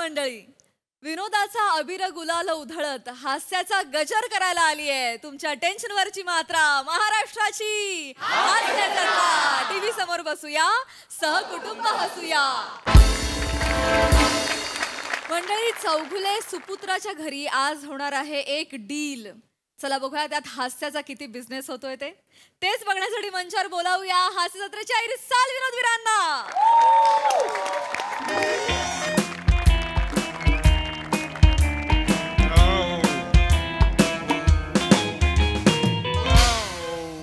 मंडळी, विनोदाचा अबीर गुलाल उधळत हास्याचा गजर करायला आली आहे तुमच्या टेन्शनवरची मात्रा महाराष्ट्राची हास्यकथा. टीव्ही समोर बसूया, सहकुटुंब हसूया. मंडळी, चौघुले सुपुत्राच्या घरी आज होणार आहे एक डील. चला बघूया त्यात हास्याचा किती बिझनेस होतोय तेच बघण्यासाठी मंचावर बोलावूया हास्य जत्रेच्या इरसाल विनोदवीरांना.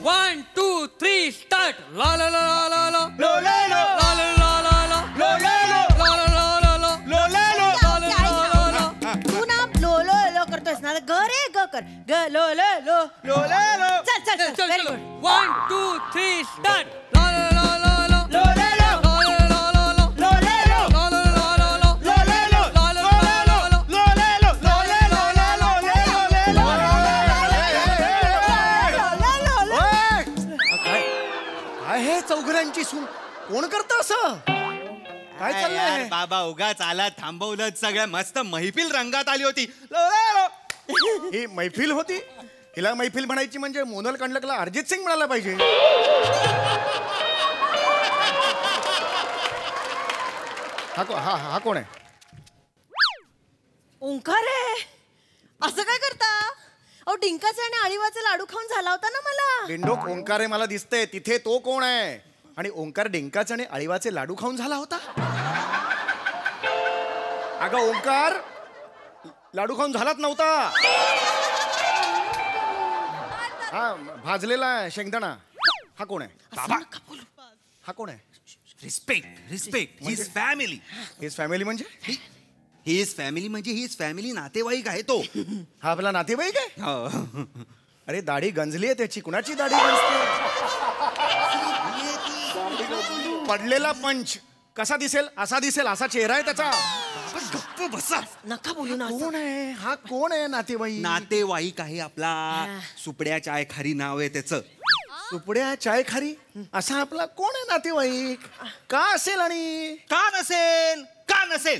One, two, three, start. La la la la la. Low लो low. La la la la la. Low लो low. La la la la la. Low लो low. La la la la la. तू ना लो लो low करतोयस ना ग रे ग कर ग लो लो लो लो लो लो. चल चल चल चल व्हेरी चल. Good. 1, 2, 3, start. La la la la la. Low लो low. La la la la la. Low लो low. La la la la la. Low लो low. La la la la la. Low लो लो. लो लो लो लो लो लो. काय काय हे चौघरांची सून कोण करतं असं? काय यार चाललंय? बाबा उगाच आला थांबवलं सगळ्या मस्त मैफिल रंगात आली होती. लो लो लो. ही मैफिल होती. हिला मैफिल म्हणायची म्हणजे मोनल कंडकला अर्जित सिंग म्हणायला पाहिजे. हा कोण आहे? ओंकार आहे. असं काय करता? अहो डिंकाचे आणि अळीवाचे लाडू खाऊन झाला होता ना मला. बिंडोक ओंकार आहे मला दिसतंय. तिथे तो कोण आहे? आणि ओंकार डिंकाचे आणि अळीवाचे लाडू खाऊन झाला होता. अगं ओंकार लाडू खाऊन झालाच नव्हता. हा भाजलेला शेंगदाणा. हा कोण आहे? बाबा हा कोण आहे? Respect respect his family. His family म्हणजे? हिज फॅमिली म्हणजे हिज फॅमिली नातेवाईक आहे तो. हा आपला नातेवाईक आहे? हो. अरे दाढी गंजली आहे त्याची. कुणाची दाढी गंजते? पडलेला पंच कसा दिसेल? असा दिसेल. असा चेहरा आहे त्याचा. गप्प बसा. नका बोलू ना असं. कोण आहे हा? कोण आहे नातेवाईक? नातेवाईक आहे आपला. सुपड्या चाय खारी नाव आहे त्याचं. सुपड्या चाय खारी असा आपला कोण आहे नातेवाईक? का असेल? आणि का नसेल? का नसेल?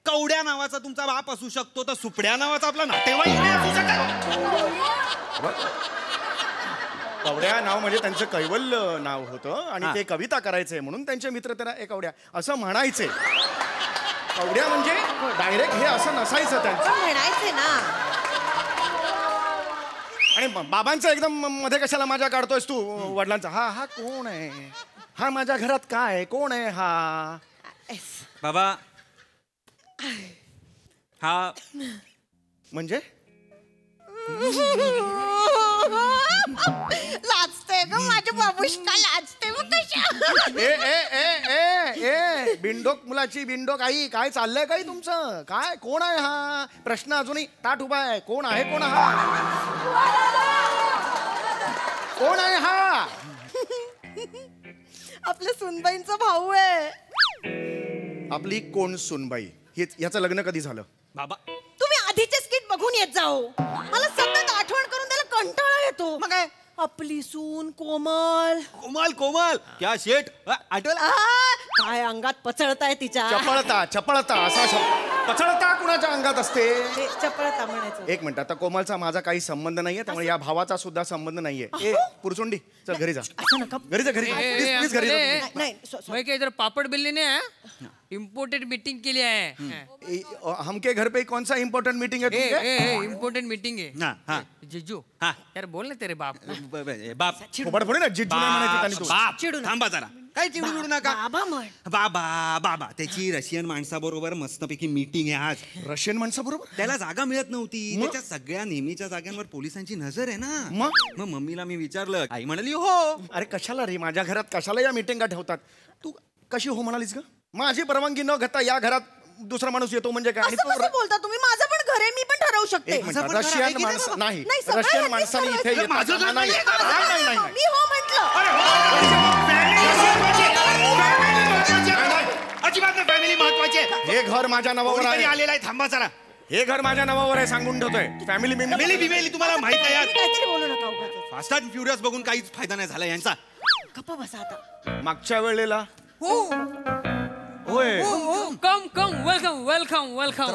कवड्या नावाचा तुमचा बाप असू शकतो तर सुपड्या नावाचा आपला नातेवाईक नाही असू शकत. कवड्या नाव म्हणजे त्यांचं कैवल्य नाव होतं आणि हा. ते कविता करायचे म्हणून त्यांचे मित्र त्यांना ए कवड्या असं म्हणायचे. कवड्या म्हणजे डायरेक्ट हे असं नसायचं त्यांचं. पण म्हणायचे ना. आणि बाबांचं एकदम मध्ये कशाला माझ्या काढतोयस तू? वडिलांचा. हा कोण आहे? हा माझ्या घरात काय? कोण आहे हा? बाबा हा म्हणजे लाजते ग माझ्या बाबूशका. लाजते मग कशा. ए ए ए ए ए बिंडोक मुलाची बिंडोक आई. काय चाललंय काही तुमचं? काय कोण आहे हा? प्रश्न अजूनही ताट उभा आहे. कोण आहे? कोण हा? कोण आहे हा? आपल्या सुनबाईंचा भाऊ आहे. आपली कोण सुनबाई? याचं लग्न कधी झालं? बाबा तुम्ही आधीचे स्किट बघून येत जाओ. मला सतत आठवण करून त्याला कंटाळा येतो. मग काय? आपली सून कोमल. कोमल कोमल क्या शेट आठवलं? काय अंगात पचळताय तिच्या. चपळता चपळता असा पचळता कुणाच्या अंगात असते? ते चपळता म्हणायचं. एक मिनिट. आता कोमलचा माझा काही संबंध नाहीये त्यामुळे या भावाचा सुद्धा संबंध नाहीये. ए पुरचुंडी चल घरी जा. असं नका. घरी जा. घरी जा. प्लीज घरी जा. नाही मैं क्या इधर पापड़ बेलने ने इम्पोर्टेंट मीटिंग के लिए आए हैं. हमके घर पे कौन सा इम्पोर्टेंट मीटिंग है तुमके? इम्पोर्टेंट मीटिंग है. हाँ, हाँ. जिज्जू हाँ. यार बोल ना तेरे बाप को. बाप फोबाड फोडी ना जिज्जू नाही म्हणायचं त्यांनी तू. बाप चिडू नका. थांबा जरा. काय चिडू नका. बाबा म्हण. बाबा बाबा त्याची रशियन माणसाबरोबर मस्तपैकी मीटिंग आहे आज. रशियन माणसाबरोबर? त्याला जागा मिळत नव्हती. त्याच्या सगळ्या नेहमीच्या जागांवर पोलिसांची नजर आहे ना. मग मम्मीला मी विचारलं. आई म्हणाली हो. अरे कशाला रे? माझ्या घरात कशाला या मीटिंगा ठेवतात? तू कशी हो म्हणालीस ग? माझी परवानगी न घेता या घरात दुसरा माणूस येतो म्हणजे काय? आणि असं कसं बोलता तुम्ही? माझं पण घर आहे. मी पण ठरवू शकते. एक मिनिट. रशियन माणसं नाही. नाही, सगळं रशियन ह्यांनीच माणसाने इथे ठरवायचं. येतात. माझं घर नाही, नाहीये. नाही, नाही, नाही. मी हो म्हटलं. अजिबात फॅमिली महत्वाची आहे. हे घर माझ्या नावावर कोणीतरी आहे. आलेला आहे. थांबा जरा. हे घर माझ्या नावावर आहे सांगून ठेवतोय. फॅमिली फॅमिली तुम्हाला माहित नाही यार. तुम्ही काहीतरी बोलू नका उगाचच. फास्ट अँड फ्युरियस बघून काहीच फायदा नाही झाला यांचा. गप्प बसा आता. मागच्या वेळेला हो होय come come welcome welcome welcome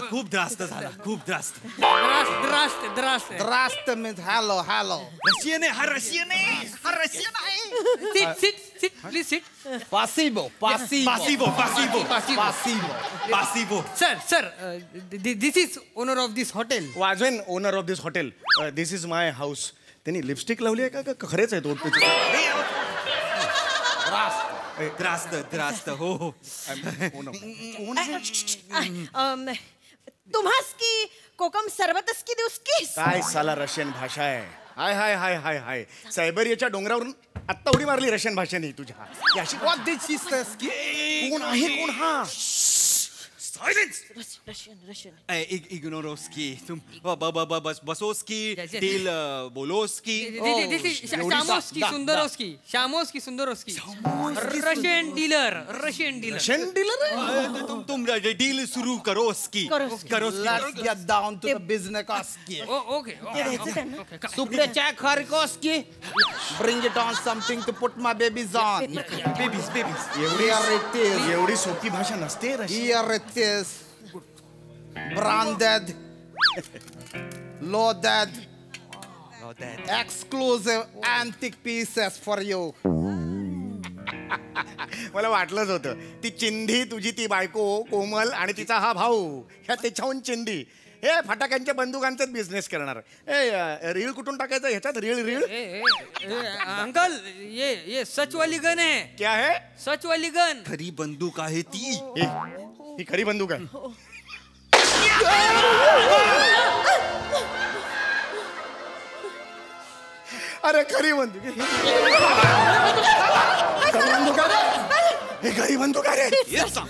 खूप त्रास्त झाला खूप त्रास्त. द्रास्ट द्रास्ट Trust me, hello, hello. Russian आहे हा रशियन आहे हा रशियन आहे. Sit sit sit please sit Pasivo, pasivo. पासिबो पासिबो Pasivo. पासिबो. Sir this is owner of this hotel. वाजवेन owner of this hotel. This is my house. त्यांनी लिपस्टिक लावली आहे का खरेच आहे तो? त्रास्त त्रास्त हो हो. तुम्हास की कोकम सरबतच की देऊस की काय साला रशियन भाषा आहे. हाय हाय हाय हाय हाय सायबेरियाच्या डोंगरावरून आत्ता उडी मारली रशियन भाषेने तुझ्या. ही अशी What did she say, ski? कोण आहे कोण हा? सायलेन्स. रशियन इग्नोरोस्की तुम बसोस्की Yes, yes. टील बोलोस्की. दिस इज शामोस्की सुंदरोस्की शामोस्की सुंदरोस्की Russian dealer Russian dealer. Russian dealer आहे. तुम डील सुरू करोस्की करोस्की. Let's get down to the business, ski. Okay Suprecha Kharikoski. Bring it on something to put my babies on. Babies babies. Here it is. एवढी सोपी भाषा नसते Russian. Here it is. Branded. Loaded. Exclusive antique pieces for you. मला वाटलंच होतं ती चिंधी तुझी ती बायको कोमल आणि तिचा हा भाऊ ह्या त्याच्याहून चिंधी हे फटाक्यांच्या बंदुकांचाच बिझनेस करणार. रील कुठून टाकायचं ह्याच्यात? रील रील अंकल ये सच वाली गन है. क्या है? सच वाली गन. खरी बंदूक आहे ती. ही खरी बंदूक आहे. अरे खरी बंदूक आहे. खरी बंदूक आहे. हे खरी बंदूक आहे.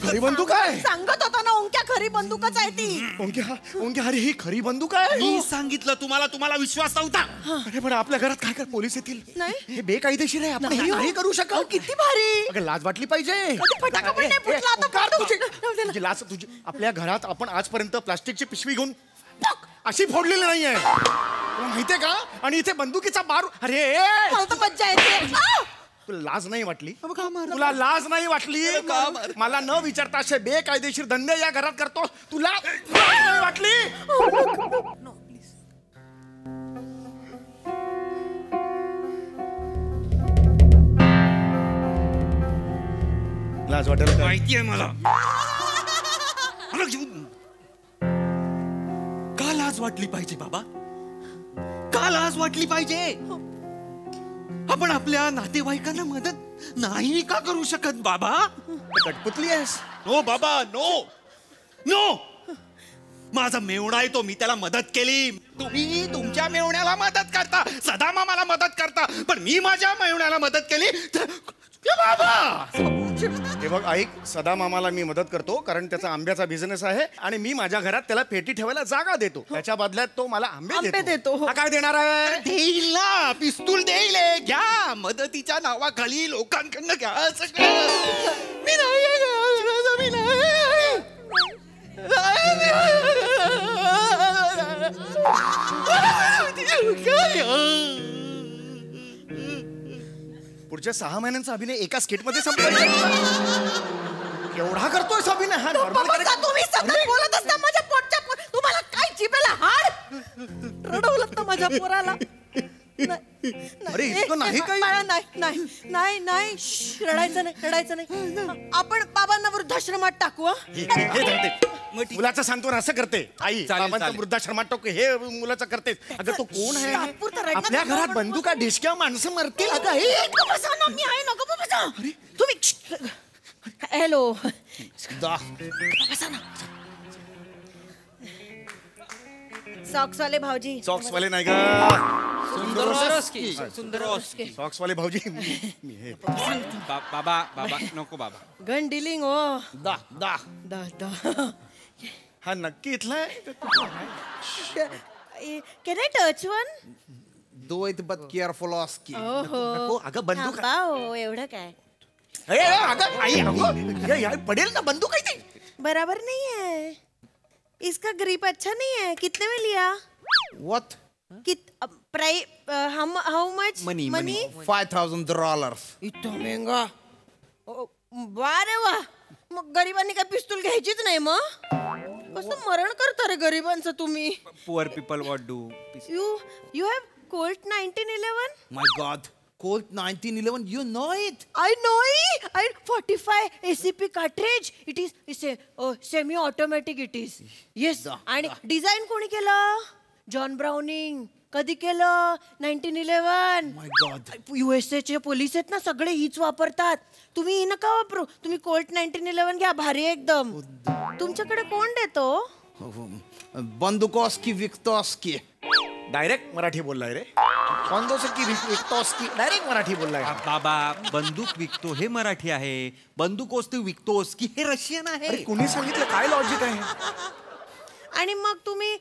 खरी बंदूक आहे. सांगत होता ना ओंक्या खरी बंदूकच आहे ती. ओंके अरे ही खरी बंदूक आहे. मी सांगितलं तुम्हाला विश्वास नव्हता. अरे पण आपल्या घरात काय पोलीस येतील. नाही. हे बेकायदेशीर आहे. आपण हे नाही करू अहो, शकत. किती भारी. अगं लाज वाटली पाहिजे. फटाका पण नाही फुटला आता. ओंकार, तुझी लाज तुझी आपल्या घरात आपण आजपर्यंत प्लास्टिकची पिशवी घेऊन टक अशी फोडलेली नाहीये तुला माहितीये का. आणि इथे बंदुकीचा बार. अरे मला तर मज्जा येते. आ! तुला लाज नाही वाटली? तुला लाज नाही वाटली? मला न विचारता असे बेकायदेशीर धंदे या घरात करतो. तुला लाज नाही वाटली? लाज वाटेल का? माहितीये मला. का लाज वाटली पाहिजे बाबा? का लाज वाटली पाहिजे? आपण आपल्या नातेवाईकांना मदत नाही का करू शकत बाबा? कटपुतली आहेस. नो बाबा नो नो. माझा मेवणा आहे तो. मी त्याला मदत केली. तुम्ही तुमच्या मेवण्याला मदत करता. सदा मामाला मदत करता. पण मी माझ्या मेवण्याला मदत केली बाबा. हे बघ ऐक, सदा मामाला मी मदत करतो कारण त्याचा आंब्याचा बिझनेस आहे आणि मी माझ्या घरात त्याला पेटी ठेवायला जागा देतो. त्याच्या बदल्यात तो मला आंबे देतो. हा काय देणार आहे? देईल ना. पिस्तूल देईल. घ्या. मदतीच्या नावाखाली लोकांकडनं घ्या सगळं. मी नाही मी पुढच्या 6 महिन्यांचा अभिनय एका स्किट मध्ये संपला. केवढा करतोय अभिनय हा? बाबा, तुम्ही सतत बोलत असता माझ्या पोटच्या तुम्हाला काय जिभेला हाड. रडवलं तर माझ्या पोराला. अरे, इतकं नाही काही? नाही नाही श्श, रडायचं नाही. आपण बाबांना वृद्धाश्रमात टाकू हं? हे धरते. मुलाचं सांत्वन असं करते आई. बाबांचं वृद्धाश्रमात टाकू हे मुलाचं करते. अगं तो कोण आहे? तात्पुरतं रडणं आपल्या थांबवा घरात पण. बंदुका डिस्क्या माणसं मरतील. अगं, हे गप्प बसा ना, मी आहे ना, गप्प बसा. तुम्ही हॅलो बसा ना. सॉक्स वाले भाऊजी. सॉक्स वाले नाही का? सुंदरोस्की सुंदरोस्की. सॉक्स वाले भाऊजी मी हे बाबा बाबा नको बाबा. गन डिलिंग हो. Da. दा हा नक्की इथला आहे? Can I touch one? Do it but careful, ski. नको, अगं बंदूक थांबा हो, एवढं काय अगं आई अगं पडेल ना बंदूक आहे ती. बराबर नहीं है. इसका ग्रिप अच्छा नहीं है. कितने में लिया? What? How much Money. $5,000. इतना महंगा. वा रे वा, मग गरिबांनी काय पिस्तूल घ्यायचीच नाही मग? कसं मरण करता रे गरिबांचं तुम्ही? Poor people what do? You have Colt 1911? My God, Colt 1911, you know it? I know it. I 45 ACP cartridge. It's a semi-automatic. It is. Yes. आणि डिझाईन कोणी केलं? John browning. कधी केलं? 1911. My God. USA चे police आहेत ना, सगळे हीच वापरतात. तुम्ही ही नका वापरू. तुम्ही कोल्ट 1911 घ्या, भारी आहे एकदम. तुमच्याकडे कोण देतो? बंदुकोस्की विक्टोस्की. डायरेक्ट मराठी बोललाय रे. की विकतोस की डायरेक्ट मराठी बोललाय. बाबा, बंदूक विकतो हे मराठी आहे, बंदूकोस तू विकतोस की हे रशियन आहे. अरे कुणी सांगितलं? काय लॉजिक आहे? आणि मग तुम्ही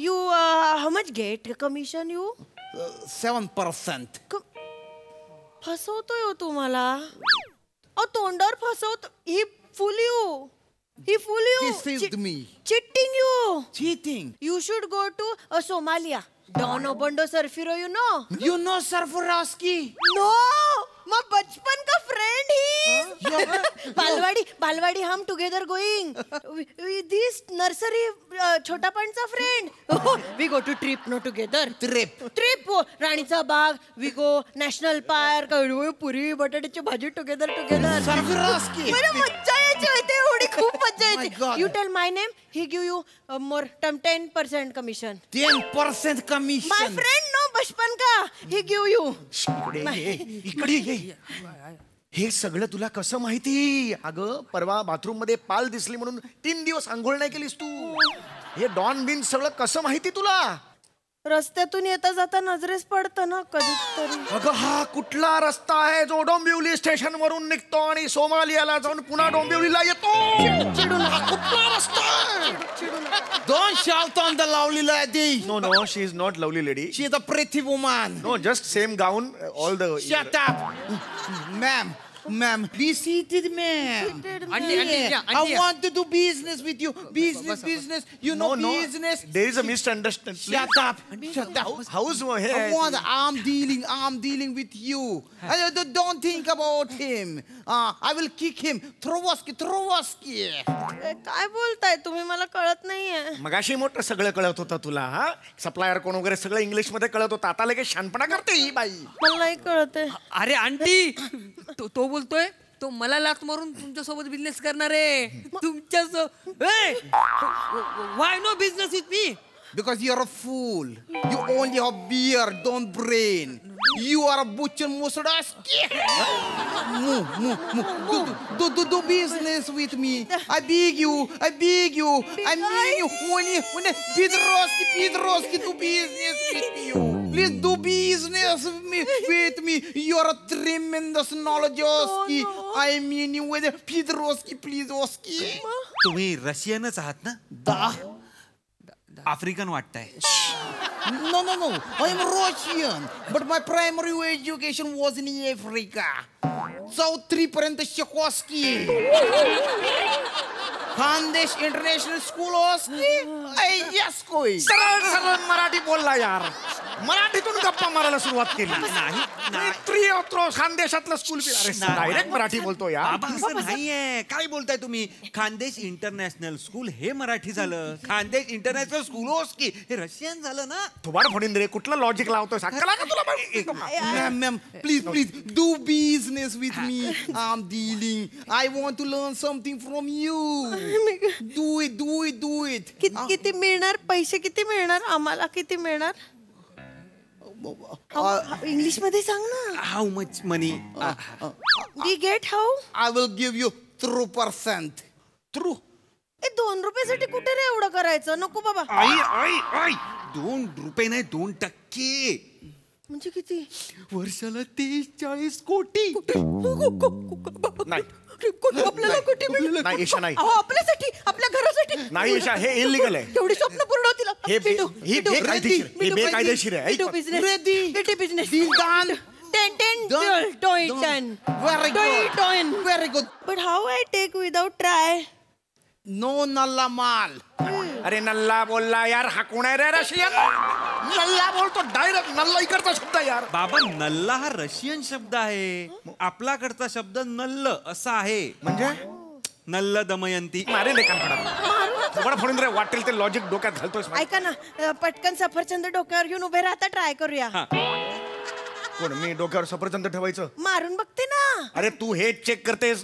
you how much get commission you? 7%. फसवतोय हो तुम्हाला. तोंडावर फसवतो. ही fool you. Deceived me. Cheating you. Cheating. You should go to Somalia. Don Obondo Surfiro, you know? You know Sarfurowski? No, my बचपन का friend he. बालवाडी हम together going. This nursery छोटा पंचा friend. We go to trip no together. Trip हो. राणीचा बाग. We go national park. पुरी बटाट्याची भाजी together. Sarfurowski. मला मज्जा यायची होती, एवढी खूप मज्जा Oh my यायची. God. You tell my name, he give you more 10% commission. 10% commission. My friend no बचपन का, he give you. इकडे ये. हे सगळं तुला कसं माहिती? अगं परवा बाथरूम मध्ये पाल दिसली म्हणून 3 दिवस आंघोळ नाही केलीस तू. हे डॉन बिन सगळं कसं माहिती तुला? रस्त्यातून येता जाता नजरेस पडतं ना कधीतरी. अगं हा कुठला रस्ता आहे जो डोंबिवली स्टेशन वरून निघतो आणि सोमालियाला जाऊन पुन्हा डोंबिवलीला येतो? हा कुठला रस्ता आहे? Don't shout on the lovely lady. No, she is not lovely lady. She is a pretty woman. No, just same gown, all the. Shut up. Ma'am, be seated, ma'am. Auntie, yeah, I auntie. want to do business with you. Business. You know No, business. there is a misunderstanding. Shut up. How's I'm dealing with you. Don't think about him. I will kick him. Trowoski. काय बोलताय तुम्ही? मला कळत नाहीये. मगाशी मोठं सगळं कळत होतं तुला. हा सप्लायर कोण वगैरे सगळं इंग्लिश मध्ये कळत होतं. आता लगेच शानपणा करते ही बाई. मला नाही कळत आहे. अरे आंटी, तो बोलतोय, तो मला लाथ मारून तुमच्या सोबत बिझनेस करणार आहे. तुमच्या why no business with me? Because you're a fool. You only have beer, don't brain. You are a butcher Musadaski. Do business with me. I beg you. I mean you. When Pedroski, do business with you. Please do business with me. You are a tremendous knowledge, Oski. I mean you with Pedroski, please, Oski. तुम्ही रशियनच आहात ना? Da. African वाटताय. No. I am Russian, but my primary education was in Africa. South 3पर्यंत शिकवski. Khandesh international school सरळ मराठी बोलला यार. मराठीतून गप्पा मारायला सुरुवात केली. नाही खानदेशातलं स्कूल. डायरेक्ट मराठी बोलतो यार. बाबा असं नाहीये. काय बोलताय तुम्ही? खानदेश इंटरनॅशनल स्कूल हे मराठी झालं. खानदेश इंटरनॅशनल स्कूल की हे रशियन झालं ना. थोबाड फोडीन रे. कुठलं लॉजिक लावतोय? सांगा का तुला? Ma'am, please do business with me. I'm dealing. I want to learn something from you. Do it. किती मिळणार? पैसे किती मिळणार? आम्हाला किती मिळणार? इंग्लिश मध्ये सांग ना. How much money? We get how? I will give you 3%. True. 2 रुपयासाठी कुठे रे एवढं करायचं? नको बाबा. आई 2 रुपये नाही, 2%. म्हणजे किती? वर्षाला 40 कोटी. नाही आपल्याला कुठे मिळेल? नाही ईशा नाही. आपल्यासाठी, आपल्या घरासाठी नाही ईशा, हे इलिगल आहे. तेवढी स्वप्न पूर्ण होतील. हे बेकायदेशीर आहे. हे बेकायदेशीर आहे. ऐक. Business. Deal done. 10 Done. done. Very good. But how I take without try? No nalla mal. अरे नल्ला बोलला यार, हा कोण आहे रे रशियन? नल्ला बोलतो डायरेक्ट, नल्ला इकडचा शब्द यार. बाबा नल्ला हा रशियन शब्द आहे, आपल्याकडचा शब्द नल्ल असा आहे. म्हणजे नल्ल दमयंती. मारे नाही कान फोडून रे, वाटेल ते लॉजिक डोक्यात घालतोय. ऐका ना, पटकन सफरचंद डोक्यावर घेऊन उभे राहता, ट्राय करूया. कोण, मी डोक्यावर सफरचंद ठेवायचं? मारून बघते ना. अरे तू हे चेक करतेस,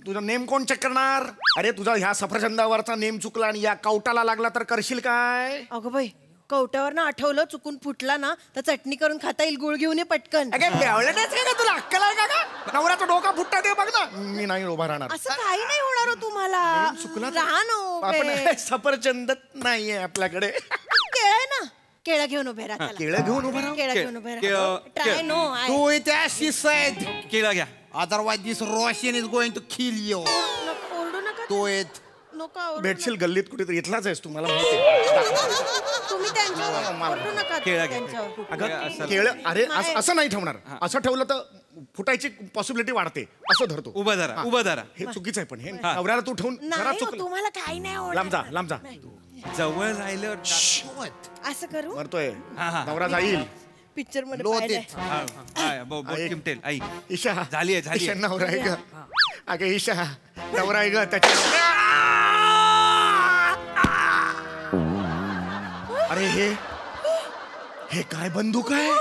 तुझा नेम कोण चेक करणार? अरे तुझा ह्या सफरचंदावरचा नेम चुकला आणि या कवटाला लागला तर करशील काय? अगं बाई, कवट्यावर ना आठवलं, चुकून फुटला ना तर चटणी करून खाता येईल. गुळ घेऊन ये पटकन. तुला अक्कल आहे का? नवऱ्याचा डोका फुटता ते बघ ना. मी नाही उभा राहणार. असं काही नाही होणार हो तुम्हाला. चुकला राहा ना उभे. आपण सफरचंद नाहीये आपल्याकडे. केळ आहे ना, केळं घेऊन उभे राहा. केळं घेऊन उभा राहा. केळं घेऊन उभे राहा. Try no. Do it as she said. केला घ्या. Otherwise this Russian is going to kill you. ओरडू नका. Do it. नका ओरडू भेटशील गल्लीत कुठेतरी, इथलाच आहेस तू, मला माहिती आहे. तुम्ही त्यांच्यावर ओरडू नका. केळं घ्या. त्यांच्यावर. अगं केळं, अरे असं नाही ठेवणार. असं ठेवलं तर फुटायची पॉसिबिलिटी वाढते. असं धरतो. उभा धरा, उभा धरा. हे चुकीचं आहे, पण हे नवऱ्याला तू ठेवून जरा नाही हो, चुकलं. तुम्हाला काही नाही होणार. लांब जा, लांब जा. जवळ राहिलं. असं करू. मरतोय हा. नवरा जाईल. पिक्चर मध्ये Load पाहिलंय. it. ऐक. चिमटेल आई. ईशा झाली आहे, झाली ईशा आहे. नवरा आहे ग. अगं ईशा नवरा आहे ग त्याच्या. अरे हे काय बंदूक आहे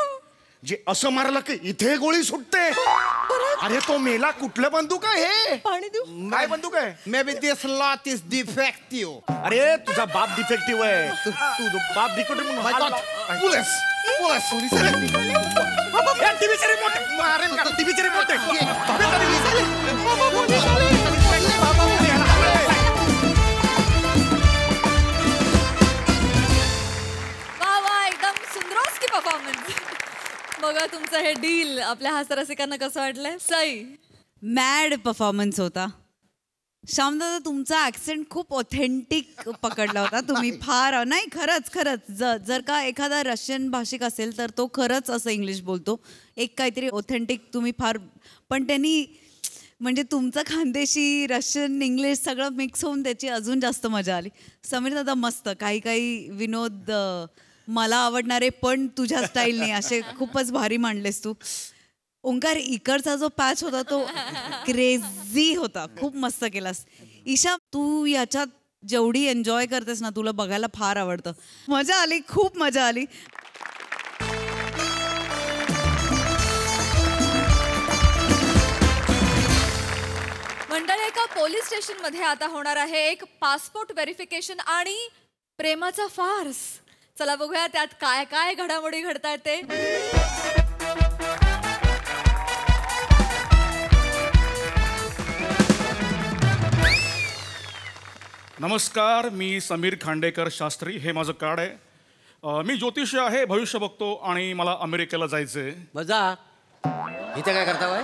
जे असं मारलं की इथे गोळी सुटते? अरे तो मेला. कुठलं बंदूक आहे हे? पाणी देऊ. काय बंदूक आहे? Maybe this lot is defective. अरे तुझा बाप डिफेक्टिव्ह आहे. तू बाप defective My God. Police. Police. टीव्हीचे रिमोट मारेन का? टीव्हीचे रिमोट वा वा, एकदम सुंदरोस्की परफॉर्मन्स. बघा तुमचं हे डील आपल्या हास्यरसिकांना कसं वाटलंय? सई. मॅड परफॉर्मन्स होता. श्यामदादा, तुमचा ऍक्सेंट खूप ऑथेंटिक पकडला होता तुम्ही. फार नाही, खरंच जर का एखादा रशियन भाषिक असेल तर तो खरंच असं इंग्लिश बोलतो. एक काहीतरी ऑथेंटिक तुम्ही फार. पण त्यांनी म्हणजे तुमचं खानदेशी, रशियन, इंग्लिश सगळं मिक्स होऊन त्याची अजून जास्त मजा आली. समीर दादा मस्त. काही विनोद मला आवडणारे पण तुझ्या स्टाईलने असे खूपच भारी मांडलेस तू. ओंकार, इकडचा जो पॅच होता तो क्रेझी होता. खूप मस्त केलास. ईशा, तू याच्यात जेवढी एन्जॉय करतेस ना, तुला बघायला फार आवडतं. मजा आली, खूप मजा आली. मंडळी, एका पोलीस स्टेशन मध्ये आता होणार आहे एक पासपोर्ट व्हेरिफिकेशन आणि प्रेमाचा फार्स. चला बघूया त्यात काय काय घडामोडी घडतायत ते. नमस्कार, मी समीर खांडेकर शास्त्री. हे माझं कार्ड आहे. मी ज्योतिषी आहे, भविष्य बघतो आणि मला अमेरिकेला जायचंय. मजा इथे काय करता बाय?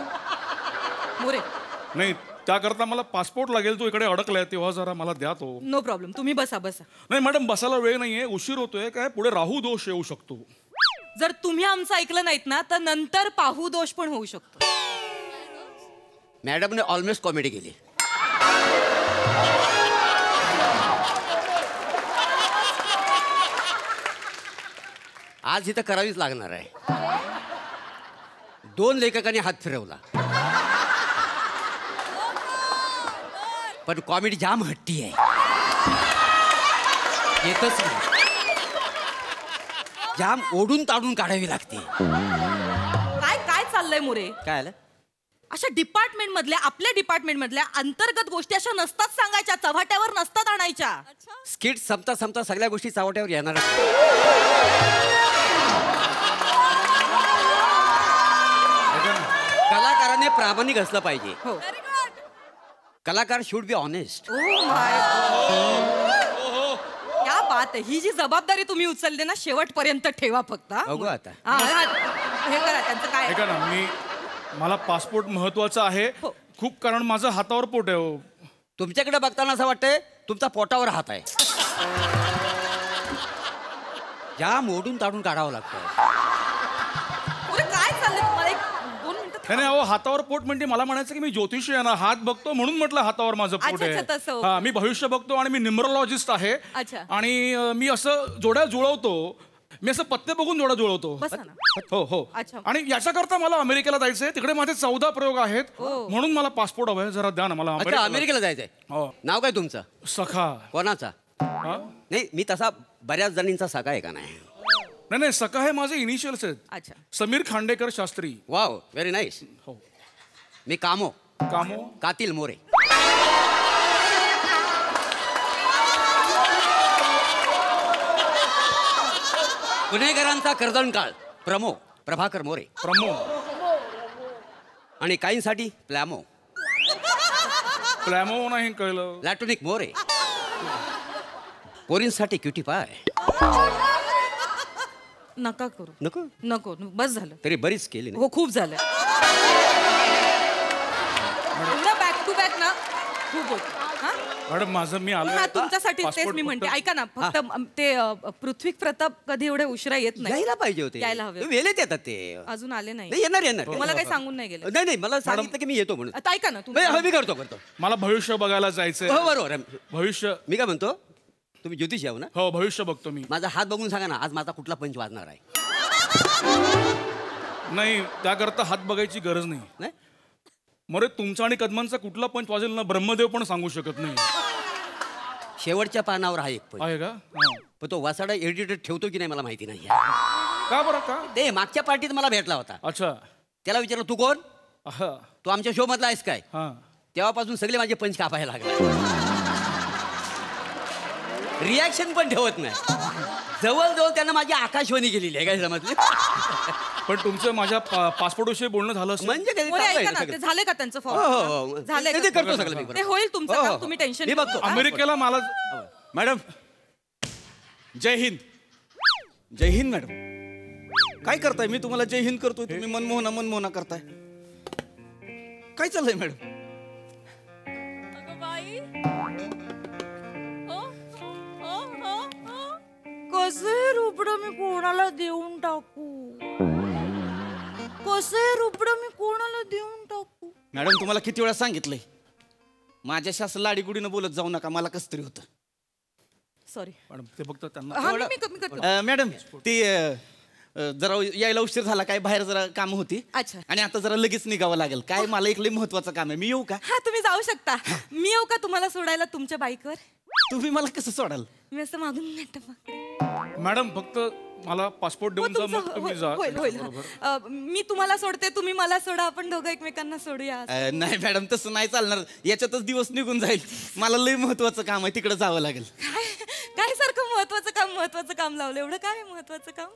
मोरे, नाही, त्याकरता मला पासपोर्ट लागेल. तो इकडे अडकलाय, तेव्हा जरा मला द्या तो. No problem. तुम्ही बसा. नाही मॅडम, बसायला वेळ नाहीये, उशीर होतोय. काय पुढे राहू दोष येऊ शकतो. जर तुम्ही आमचं ऐकलं नाहीत ना तर नंतर पाहू दोष पण होऊ शकतो. मॅडमने ऑलमोस्ट कॉमेडी केली. आज इथं करावीच लागणार आहे. 2 लेखकांनी हात फिरवला, पण कॉमेडी जाम हट्टी आहे. येतच नाही. जाम ओढून ताडून काढावी लागते. काय चाललंय मोरे? काय आलं? अशा डिपार्टमेंट मधल्या, आपल्या डिपार्टमेंट मधल्या अंतर्गत गोष्टी अशा नसतात सांगायच्या, चव्हाट्यावर नसतात आणायच्या. स्किट संपता सगळ्या गोष्टी चावट्यावर येणार. कलाकाराने प्रामाणिक असलं पाहिजे. कलाकार शुड बी ऑनेस्ट. क्या बात आहे. ही जी जबाबदारी तुम्ही उचलली ना, शेवटपर्यंत ठेवा फक्त. बघू आता. हे करा त्यांचं काय. ऐका ना, मला पासपोर्ट महत्वाचा आहे खूप, कारण माझं हातावर पोट आहे. हो, तुमच्याकडे बघताना असं वाटतंय तुमचा पोटावर हात आहे. या मोडून ताडून काढावं लागतं. काय चाललंय? मला एक 2 मिनिटं नाही अहो हातावर पोट म्हणजे मला म्हणायचं की मी ज्योतिषी आहे ना, हात बघतो म्हणून म्हटलं हातावर माझं पोट अच्छा, तसं. आहे. हा, मी भविष्य बघतो आणि मी न्यूमरोलॉजिस्ट आहे. अच्छा. आणि मी असं जोड्या जुळवतो. मी असं पत्ते बघून जोड्या जुळवतो. बसा ना. हो हो. अच्छा. आणि याच्याकरता मला अमेरिकेला जायचंय. तिकडे माझे 14 प्रयोग आहेत. म्हणून मला पासपोर्ट हवाय. जरा द्या ना मला. अच्छा अमेरिकेला जायचंय. हो. नाव काय तुमचं? सखा. कोणाचा? हा? नाही मी तसा बऱ्याच जणींचा सखा आहे का नाही. नाही सखा हे माझे इनिशियल्स आहेत. अच्छा. Sameer Khandekar Shastri. Wow very nice. हो. मी कामो कातील मोरे. पुणेकरांचा कर्दनकाळ प्रभाकर मोरे. आणि काहींसाठी प्लॅमो नाही कळलं. लॅटोनिक मोरे. पोरींसाठी क्युटी पाय. नका करू. नको नको बस झालं. तरी बरीच केली ना. हो खूप झालं. बॅक टू बॅक ना खूप होत. मॅडम माझं मी आलो. तुमच्यासाठी तेच मी म्हणते. ऐका ना फक्त ते पृथ्वी प्रताप कधी एवढे उशिरा येत नाही. यायला पाहिजे होते. यायला हवे. वेळेत येतात ते. अजून आले नाही. येणार मला काही सांगून नाही गेले. नाही मला सांगितलं की मी येतो म्हणून. आता ऐका ना मी करतो मला भविष्य बघायला जायचंय. हो बरोबर. भविष्य मी काय म्हणतो तुम्ही ज्योतिष याव ना. हो भविष्य बघतो मी. माझा हात बघून सांगा ना आज माझा कुठला पंच वाजणार आहे. नाही त्याकरता हात बघायची गरज नाही. मरे तुमचा आणि कदमांचा कुठला पंच वाजेल ना ब्रह्मदेव पण सांगू शकत नाही. शेवटच्या पानावर आहे एक पंच आहे का? पण तो वासाडा एडिटर ठेवतो की नाही मला माहिती नाही. का बरं का? ते मागच्या पार्टीत मला भेटला होता. अच्छा. त्याला विचारलं तू कोण? तू आमच्या शो मधला आहेस काय? तेव्हापासून सगळे माझे पंच कापायला लागले. रिॲक्शन पण ठेवत नाही. जवळजवळ त्यांना माझी आकाशवाणी गेलेली आहे. काय समजले? पण तुमचं माझ्या पासपोर्ट विषयी बोलणं झालं म्हणजे झाले का त्यांचं फॉर्म? झाले करतो सगळं. ते होईल तुमचं काम. तुम्ही टेन्शन बघतो. अमेरिकेला मला मॅडम जय हिंद. जय हिंद मॅडम. काय करताय? मी तुम्हाला जय हिंद करतोय तुम्ही मनमोहना करताय. काय चाललंय मॅडम? कसे रुपडं मी कोणाला देऊन टाकू? कसे रुपडं मी कोणाला देऊन टाकू? मॅडम तुम्हाला किती वेळा सांगितलंय माझ्याशी असं लाडीगुडीनं बोलत जाऊ नका. मला कसं तरी होतं. सॉरी मॅडम ते फक्त त्यांना. मॅडम ती जरा यायला उशीर झाला. काय बाहेर जरा काम होती. अच्छा. आणि आता जरा लगेच निघावं लागेल. काय मला एक लई महत्वाचं काम आहे. मी येऊ का? हा तुम्ही जाऊ शकता. मी येऊ का तुम्हाला सोडायला तुमच्या बाईकवर? तुम्ही मला कसं सोडाल? मी असं मागून नेट. मॅडम फक्त मला पासपोर्ट देऊन जा मग तुम्ही जा. होईल. मी तुम्हाला सोडते तुम्ही मला सोडा. आपण दोघं एकमेकांना सोडूया. नाही मॅडम तसं नाही चालणार. याच्यातच दिवस निघून जाईल. मला लई महत्वाचं काम आहे. तिकडे जावं लागेल. काय सारखं महत्वाचं काम लावलं? एवढं काय महत्वाचं काम?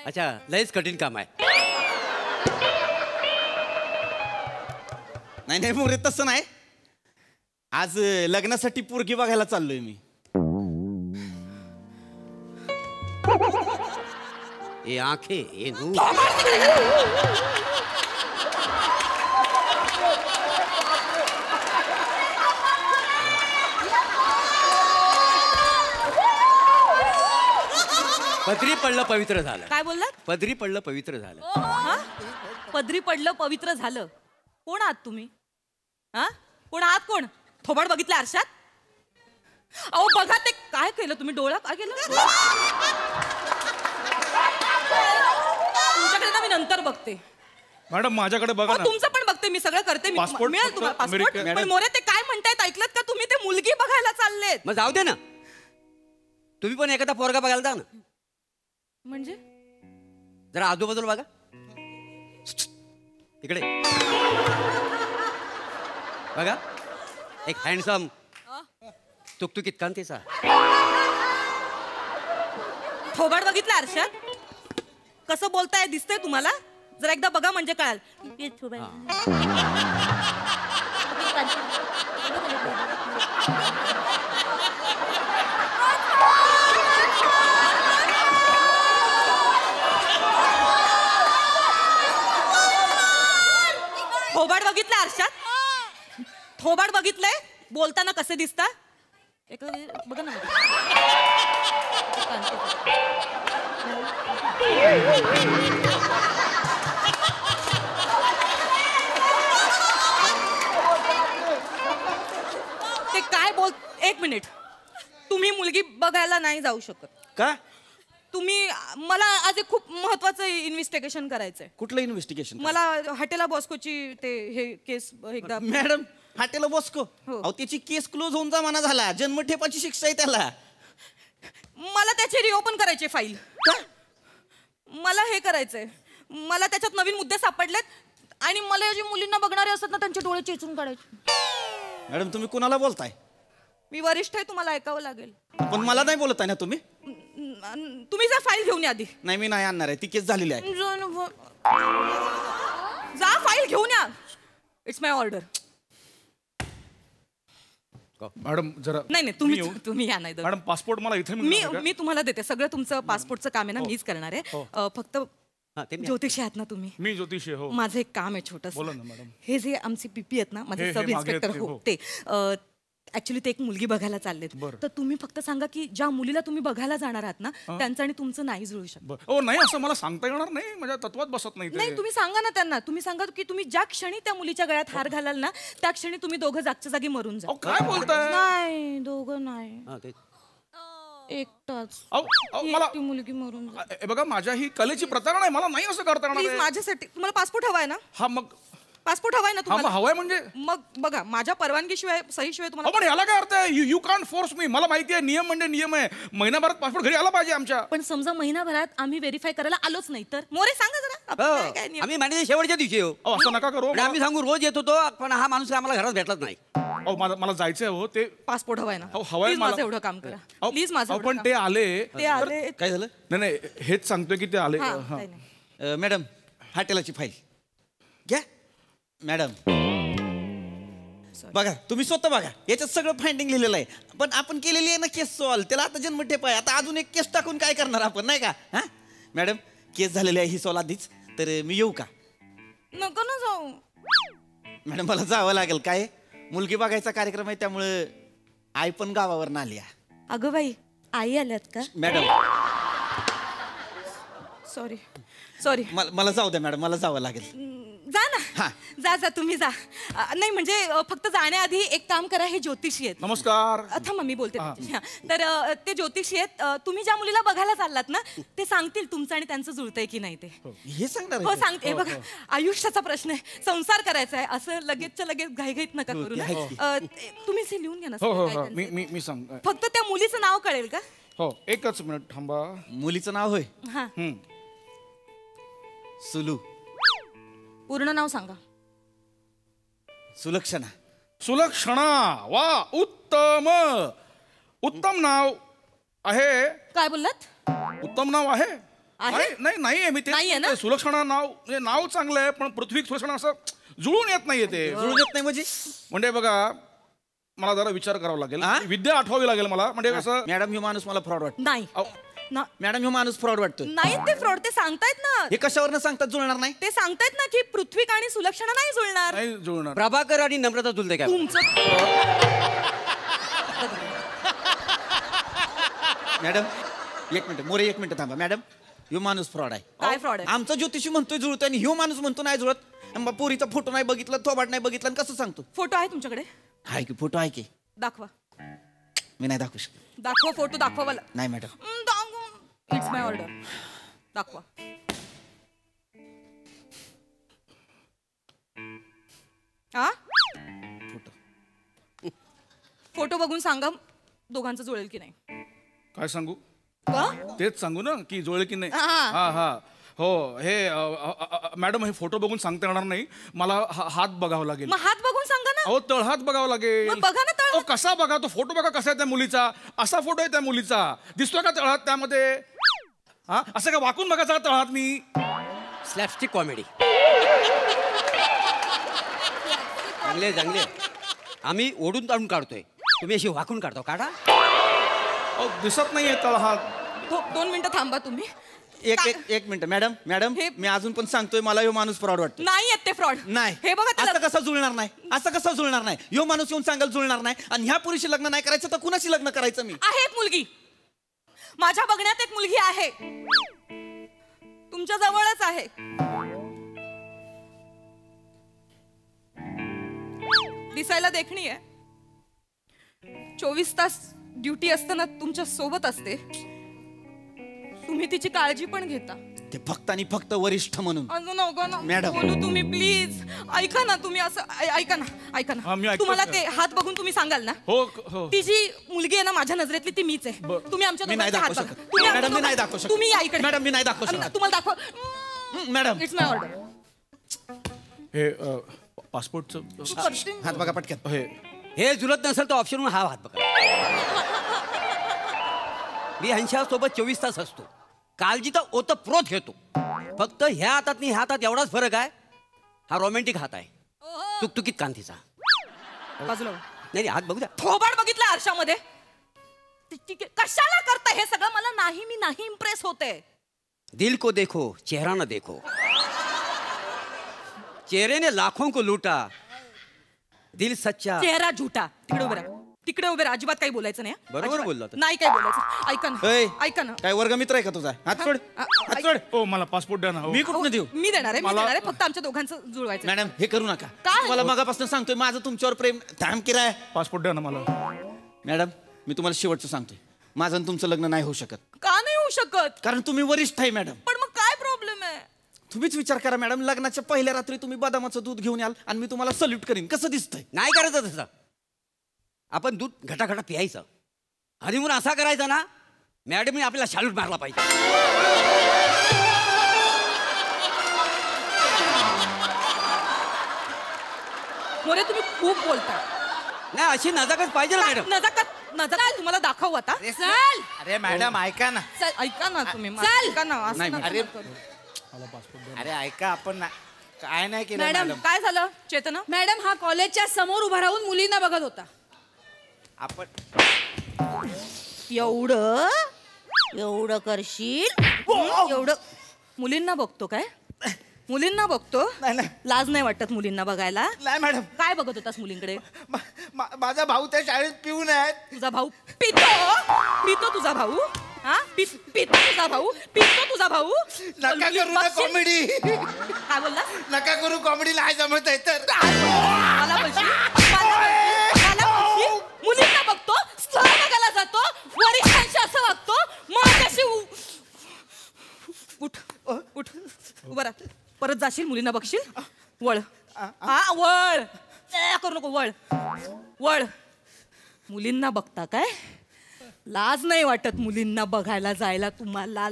अच्छा लयच कठीण काम आहे. नाही मोरे तसं नाही. आज लग्नासाठी पोरगी बघायला चाललोय मी. ए आंखे ए नू. पदरी पडलं पवित्र झालं. काय बोललात? पदरी पडलं पवित्र झालं. पदरी पडलं पवित्र झालं. कोण आहात तुम्ही? कोण आहात? कोण? थोबाड बघितलं आरशात? अहो बघा ते काय केलं तुम्ही. डोळा काय केलं? तुमच्याकडे ना मी नंतर बघते. मॅडम माझ्याकडे बघा ना. तुमचं पण बघते मी. सगळं करते मी. पासपोर्ट मिळेल तुम्हाला पासपोर्ट. अमेरिका- पण मोरे ते काय म्हणतायत ऐकलत का तुम्ही? ते मुलगी बघायला चाललेत. मग जाऊ दे ना. तुम्ही पण एखादा पोरगा बघायला जा ना. म्हणजे जरा आजूबाजूला बघा. इकडे बघा. एक हँडसम तुकतुकीत कांतीचा. थोबाड बघितलं आरशात? कसं बोलताय दिसतंय तुम्हाला? जरा एकदा बघा म्हणजे कळाल. थोबाड बघितलं आरशात? थोबाड बघितलंय? बोलताना कसे दिसता? बघा ना. ते काय बोल, एक मिनिट. तुम्ही मुलगी बघायला नाही जाऊ शकत. का? तुम्ही मला आज एक खूप महत्वाचं इन्व्हेस्टिगेशन करायचंय. कुठलं इन्व्हेस्टिगेशन? मला हॉटेला बॉस्कोची ते हे केस एकदा. मॅडम हॉटेला बॉस्को, हो. अहो त्याची केस क्लोज होऊन जमाना झाला. जन्मठेपाची शिक्षा आहे त्याला. मला त्याची रिओपन करायची फाईल. मला हे करायचंय. मला त्याच्यात नवीन मुद्दे सापडलेत आणि मला जे मुलींना बघणारे असतात ना त्यांचे डोळे चेचून काढायचे. मॅडम तुम्ही कुणाला बोलताय? मी वरिष्ठ आहे, तुम्हाला ऐकावं लागेल. पण मला नाही बोलत आहे ना तुम्ही? तुम्ही जा फाईल घेऊन या आधी. नाही मी नाही आणणार आहे, ती केस झालेली आहे. जा फाईल घेऊन या. It's my order. मॅडम जरा नाही नाही तुम्ही या नाही. मॅडम पासपोर्ट मला इथे मी तुम्हाला देते सगळं. तुमचं पासपोर्टचं काम आहे ना मीच करणार आहे. फक्त ज्योतिषी आहात ना तुम्ही? मी ज्योतिषी हो. माझं एक काम आहे छोटस. बोला ना मॅडम. हे जे आमचे पीपी आहेत ना माझे सब इन्स्पेक्टर हो ते ऍक्च्युली ते एक मुलगी बघायला चाललेत. तर तुम्ही फक्त सांगा की ज्या मुलीला तुम्ही बघायला जाणार आहात ना त्यांचं आणि तुमचं नाही जुळू शकत. हो नाही असं मला सांगता येणार नाही, माझ्या तत्वात बसत नाही. नाही तुम्ही सांगा ना त्यांना. तुम्ही सांगा की तुम्ही ज्या क्षणी त्या मुलीच्या गळ्यात हार घालाल ना त्या क्षणी तुम्ही दोघं जागच्या जागी मरून जा. काय बोलताय? नाही दोघं नाही, एकटाच. ती मुलगी मरून जा. बघा माझ्या ही कलेची प्रतारणा आहे, मला नाही असं करता येणार. प्लीज माझ्यासाठी. तुम्हाला पासपोर्ट हवाय ना? हा मग पासपोर्ट हवाय ना तुम्हाला? हवाय म्हणजे मग बघा माझ्या परवानगीशिवाय सहीशिवाय तुम्हाला. पण याला काय अर्थ आहे? You can't force me. मला माहिती आहे नियम म्हणजे नियम आहे. महिनाभरात पासपोर्ट घरी आला पाहिजे आमच्या. पण समजा महिनाभरात आम्ही व्हेरीफाय करायला आलोच नाही तर? मोरे सांगा जरा. आम्ही मॅनेजर शेवटच्या दिवशी येऊ. असं नका करू. आम्ही सांगू रोज येत होतो पण हा माणूस आम्हाला घरात भेटलाच नाही. मला जायचंय हो. ते पासपोर्ट हवाय ना? हवाय मला. माझं एवढं काम करा प्लीज. माझं पण ते आले. काय झालं? नाही हेच सांगतोय की ते आले. मॅडम हॉटेलाची फाईल घ्या. मॅडम बघा तुम्ही स्वतः बघा याच्यात सगळं फाइंडिंग लिहिलेलं आहे. पण आपण केलेली आहे ना केस सॉल्व. त्याला आता जन्मठेप आहे. आता अजून एक केस टाकून काय करणार आपण नाही का? हा मॅडम केस झालेली आहे ही सॉल्व आधीच. तर मी येऊ का? नको ना जाऊ. मॅडम मला जावं लागेल. काय मुलगी बघायचा कार्यक्रम आहे त्यामुळे आई पण गावावर आली आहे. अगं बाई आई आल्यात का? मॅडम सॉरी मला जाऊ द्या मॅडम. मला जावं लागेल. जा ना. जा तुम्ही जा. नाही म्हणजे फक्त जाण्याआधी एक काम करा. हे ज्योतिषी आहेत. नमस्कार. थांबा मी बोलते. तर ते ज्योतिषी आहेत. तुम्ही ज्या मुलीला बघायला चाललात ना ते सांगतील तुमचं आणि त्यांचं जुळतंय की नाही ते. हे सांगणार? हो सांगते. बघा आयुष्याचा प्रश्न आहे, संसार करायचा आहे. असं लगेचच्या लगेच घाईघाईत नका करू ना. तुम्ही हे लिहून घ्या ना. मी सांग. फक्त त्या मुलीचं नाव कळेल का? हो एकच मिनिट थांबा. मुलीचं नाव होय? हा सुलू. पूर्ण नाव सांगा. सुलक्षणा. सुलक्षणा. वा उत्तम उत्तम नाव आहे. काय बोललात? उत्तम नाव आहे. नाही मी ते सुलक्षणा नाव चांगलं आहे पण पृथ्वी सुलक्षणा असं जुळून येत नाहीये. ते जुळून येत नाही म्हणजे बघा मला जरा विचार करावा लागेल. विद्या आठवावी लागेल मला. म्हणजे कसं मॅडम हे माणूस मला फ्रॉड वाटतो. नाही मॅडम हे माणूस फ्रॉड वाटतो. नाही ते फ्रॉड ते सांगतायत ना. हे कशावर सांगतात जुळणार नाही? ते सांगतायत ना की पृथ्वी आणि सुलक्षणा नाही जुळणार. नाही जुळणार. प्रभाकर आणि नम्रता जुळते काय? तुमचं मॅडम एक मिनिट मोरे एक मिनिट थांबा. मॅडम ह्यो माणूस फ्रॉड आहे. काय फ्रॉड आहे? आमचा ज्योतिषी म्हणतोय जुळतोय आणि ह्यो माणूस म्हणतो नाही जुळत. पोरीचा फोटो नाही बघितला, थोबाड नाही बघितला कसं सांगतो? फोटो आहे तुमच्याकडे? आहे की फोटो आहे की? दाखवा. मी नाही दाखवू शकत. दाखवा फोटो. दाखवा मला. नाही मॅडम. It's my order. दाखवा. फोटो बघून सांगा दोघांचं जुळेल की नाही. काय सांगू? का? तेच सांगू ना की जुळेल की नाही. हा हो. हे मॅडम हे फोटो बघून सांगता येणार नाही. मला हात बघावा लागेल. मग हात बघून सांगा ना. हो तळहात बघावा लागेल. बघा ना तळहात. कसा बघा तो फोटो बघा कसा आहे त्या मुलीचा. असा फोटो आहे त्या मुलीचा. दिसतोय का तळहात त्यामध्ये? हा असं का वाकून बघायचा तळहात मी? Slapstick comedy. चांगले आम्ही ओढून ताडून काढतोय, तुम्ही अशी वाकून काढतो. काढा. दिसत नाहीये तळहात. 2 मिनिटं थांबा तुम्ही. एक मिनिट मॅडम. मी अजून पण सांगतोय मला ह्यो माणूस फ्रॉड वाटतो. नाही येत ते फ्रॉड. नाही हे बघा असं कसं जुळणार नाही? असं कसं जुळणार नाही? ह्यो माणूस येऊन सांगाल जुळणार नाही आणि ह्या पुरुषी लग्न नाही करायचं तर कुणाशी लग्न करायचं? मी आहे एक मुलगी माझ्या बघण्यात एक मुलगी आहे, तुमच्या जवळच आहे. दिसायला देखणी आहे, 24 तास ड्युटी असताना तुमच्या सोबत असते, तुम्ही तिची काळजी पण घेता. ते फक्त आणि फक्त वरिष्ठ म्हणून. मॅडम बोलू तुम्ही प्लीज. ऐका ना तुम्ही असं ऐका ना तुम्हाला ते हात बघून तुम्ही सांगाल ना. हो. ती जी मुलगी आहे ना माझ्या नजरेतली ती मीच आहे. तुम्ही आमच्या नाही दोघांचे हात दाखवू बघा. शकत. तुम्ही मॅडम, मी आमच्या नाही दाखवू शकत. तुम्ही या इकडे. मॅडम, मी नाही दाखवू शकत. तुम्हाला दाखव. Madam, it's my order. हे पासपोर्टचं हात बघा पटकन. हे जुलत नसेल तर ऑप्शन हा हात बघा. मी ह्यांच्यासोबत 24 तास असतो, काळजी तर ओतप्रोत घेतो. फक्त ह्या हातात आणि ह्या हातात एवढाच फरक आहे, हा रोमॅन्टिक हात आहे, तुकतुकीत कांतीचा. बाजूला नाही हात बघू द्या. थोबाड बघितलं आरशामध्ये. कशाला करता हे सगळं? मला नाही, मी नाही इम्प्रेस होते. दिल को देखो चेहरा न देखो, चेहरे ने लाखों को लूटा, दिल सच्चा चेहरा झूठा. तिकडे उभे राहा, तिकडे उभे राहा. अजिबात काही बोलायचं नाही. बरोबर बोलला तर. नाही काय बोलायचं. ऐका ना. काय वर्गमित्र आहे का तुझा? हात सोड, हात सोड. हो मला पासपोर्ट द्या ना. मी कुठनं देऊ? मी देणार आहे. फक्त आमच्या दोघांचं जुळवायचं. मॅडम, हे करू नका. काय? मला मगापासून सांगतोय माझं तुमच्यावर प्रेम. थांब की राय. पासपोर्ट द्या ना मला. मॅडम, मी तुम्हाला शेवटचं सांगतोय, माझं आणि तुमचं लग्न नाही होऊ शकत. का नाही होऊ शकत? कारण तुम्ही वरिष्ठ आहे मॅडम. पण मग काय प्रॉब्लेम आहे? तुम्हीच विचार करा मॅडम, लग्नाच्या पहिल्या रात्री तुम्ही बदामाचं दूध घेऊन याल आणि मी तुम्हाला सल्यूट करीन. कसं दिसतंय? नाही करायचं तसं. आपण दूध घटाघटा प्यायचं. हनीमून असा करायचा ना, मॅडमने आपल्याला शालूट मारला पाहिजे. मोरे तुम्ही खूप बोलता. नाही अशी नजाकत पाहिजे ना मॅडम. नजाकत तुम्हाला दाखवू आता. चल अरे मॅडम ऐका ना. ऐका ना तुम्ही. चल. ऐका ना. असं नाही, नका अरे. करू. अरे ऐका, आपण काय नाही केलं मॅडम काय झालं? चेतना मॅडम हा कॉलेजच्या समोर उभा राहून मुलींना बघत होता. आपण. एवढं करशील? एवढं मुलींना बघतो काय? मुलींना बघतो? नाही. लाज नाही वाटत मुलींना बघायला? नाही मॅडम. काय बघत होतास मुलींकडे? माझा भाऊ त्या शाळेत पिऊन आहे. तुझा भाऊ पितो तुझा भाऊ? हा पितो तुझा भाऊ? पितो तुझा भाऊ? नका करू ना कॉमेडी. काय बोलला? नका करू कॉमेडी, नाही जमत आहे तर. मला बोलशील? मला बोलशील? मुलींना बघतो, स्थळ बघायला जातो, वरिष्ठांशी असं वागतो, माझ्याशी उठ उभं राहा. परत जाशील, मुलींना बघशील, वळ. हा वळ. करू नको, वळ. मुलींना बघता काय? लाज नाही वाटत मुलींना बघायला जायला तुम्हाला?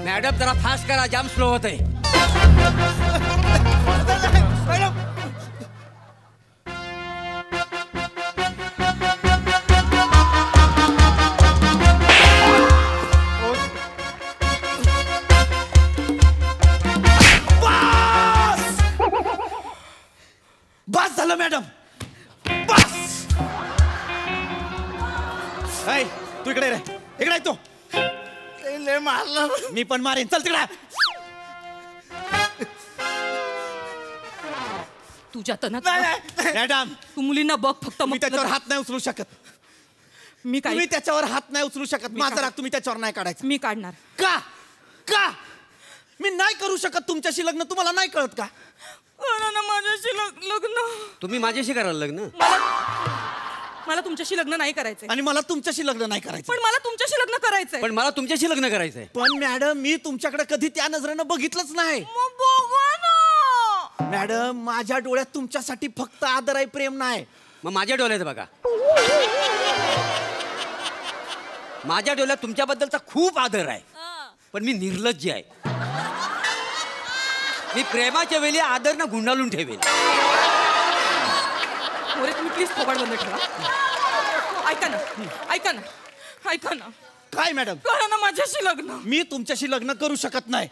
मॅडम जरा फास्ट करा, जाम स्लो होत आहे. बस झालं मॅडम, बस. तू इकडे रे, इकडे तू. मारलं मी पण मारेन. चल तिकडे. तुझ्या मॅडम तू मुलींना बघ फक्त. मी त्याच्यावर हात नाही उचलू शकत. मी काय? तुम्ही त्याच्यावर हात नाही उचलू शकत. माझा राग तुम्ही त्याच्यावर नाही काढायचा. मी काढणार. का मी नाही करू शकत तुमच्याशी लग्न? तुम्हाला नाही कळत का? माझ्याशी लग्न. तुम्ही माझ्याशी कराल लग्न? मला तुमच्याशी लग्न नाही करायचंय. आणि मला तुमच्याशी लग्न नाही करायचं. पण मला तुमच्याशी लग्न करायचंय. पण मला तुमच्याशी लग्न करायचंय. पण मॅडम मी तुमच्याकडे कधी त्या नजरेनं बघितलंच नाही. मॅडम माझ्या डोळ्यात तुमच्यासाठी फक्त आदर आहे, प्रेम नाही. मग माझ्या डोळ्यात बघा, माझ्या डोळ्यात तुमच्याबद्दलचा खूप आदर आहे, पण मी निर्लज्ज आहे. मी प्रेमाच्या वेळी आदर ना गुंडाळून ठेवेल. तुम्ही प्लीज थोबाड बंद ठेवा. ऐका ना. काय मॅडम? करा ना माझ्याशी लग्न. मी तुमच्याशी लग्न करू शकत नाही.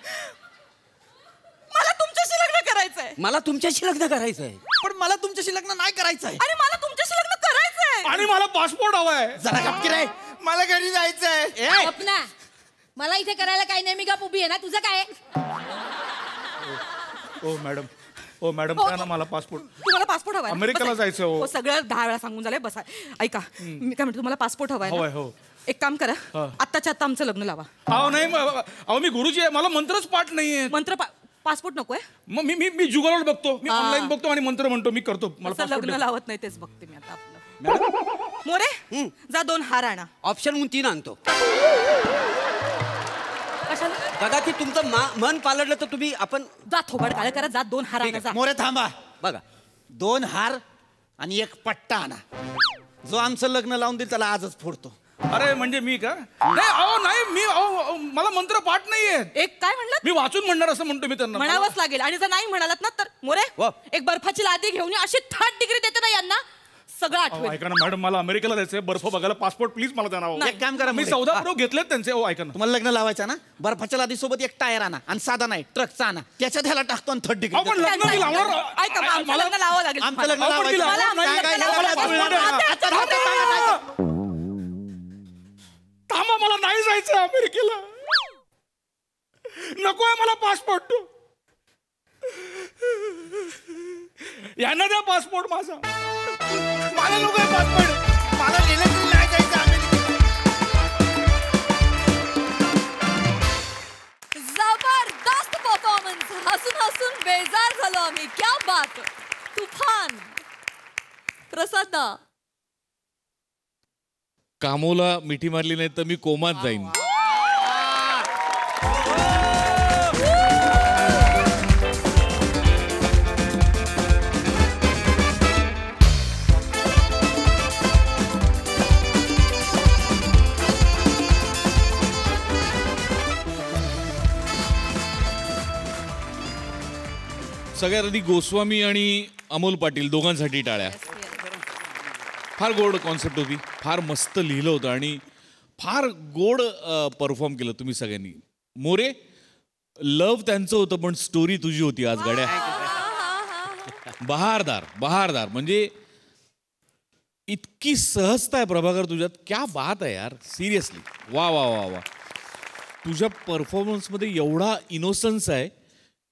मला तुमच्याशी लग्न करायचंय. मला तुमच्याशी लग्न करायचं आहे. पण मला तुमच्याशी लग्न नाही करायचं आहे. अरे मला तुमच्याशी लग्न करायचंय. आणि मला पासपोर्ट हवाय. जरा गपकी रे, मला घरी जायचंय. स्वप्ना, मला इथे करायला काही नाही, मी गप उभी आहे ना, तुझं काय? ओ मॅडम द्या ना मला पासपोर्ट. तुम्हाला पासपोर्ट हवाय? अमेरिकेला जायचं हो. सगळं 10 वेळा सांगून झालंय. बसा ऐका, मी काय म्हणतो, तुम्हाला पासपोर्ट हवाय हवाय ना? हो. एक काम करा, आत्ताच्या आत्ता आमचं लग्न लावा. अहो नाही अहो मी गुरुजी आहे, मला मंत्रच पाठ नाहीये. मंत्र पासपोर्ट नकोय? मग मी जुगलवर बघतो, मी ऑनलाईन बघतो आणि मंत्र म्हणतो, मी करतो. मला असं passport लग्न दे. लावत नाही, तेच बघते मी आता आपलं. मोरे जा 2 हार आणा. ऑप्शन 3 आणतो. कशाला? कदाचित तुमचं मन पालटलं तर तुम्ही आपण जा थोबाड काळ करा, जा 2 हार आणा. जा. मोरे थांबा, बघा 2 हार आणि 1 पट्टा आणा. जो आमचं लग्न लावून देईल त्याला आजच फोडतो. अरे म्हणजे मी का? नाही अहो नाही, मी अहो मला मंत्र पाठ नाहीये. एक काय म्हणलं? मी वाचून म्हणणार असं म्हणतो मी त्यांना. म्हणावंच लागेल. आणि जर नाही म्हणालात ना तर मोरे एक बर्फाची लादी घेऊन ये, अशी 3rd डिग्री देते ना यांना, सगळं अहो, आठवेल. ऐका ना मॅडम, मला अमेरिकेला जायचंय, बर्फ बघायला. पासपोर्ट प्लीज मला द्या ना. हो. एक काम करा, मी मोरे. 14 प्रो घेतलेत त्यांचे. हो ऐका ना, तुम्हाला लग्न लावायचं ना, बर्फाच्या लादीसोबत 1 टायर आणा आणि साधा नाही ट्रकचा आणा, त्याच्यात ह्याला टाकतो आणि 3rd डिग्री अहो, पण लग्न मी लावणार. ऐका मग आमचं लग्न लावावं लागेल. आमचं लग्न अहो, पण मी लावायचं. लावणार मला नाही. लग्न मला लावायचं. passport द्या. थांबा, मला नाही जायचं अमेरिकेला. नकोय मला पासपोर्ट. यांना द्या पासपोर्ट माझा. मला नकोय पासपोर्ट, मला गेलं तरी नाही जायचं अमेरिकेला. जबरदस्त परफॉर्मन्स. हसून हसून बेजार झालो आम्ही. क्या बात. तुफान. प्रसाद दा, कामोला मिठी मारली नाही तर मी कोमात जाईन. सगळ्यात आधी गोस्वामी आणि अमोल पाटील दोघांसाठी टाळ्या. फार गोड कॉन्सेप्ट होती, फार मस्त लिहिलं होतं आणि फार गोड परफॉर्म केलं तुम्ही सगळ्यांनी. मोरे, लव त्यांचं होतं पण स्टोरी तुझी होती आज गाड्या. बहारदार म्हणजे इतकी सहजता आहे प्रभाकर तुझ्यात. क्या बात आहे यार, सिरियसली. वा वा वा वा. तुझ्या परफॉर्मन्समध्ये एवढा इनोसन्स आहे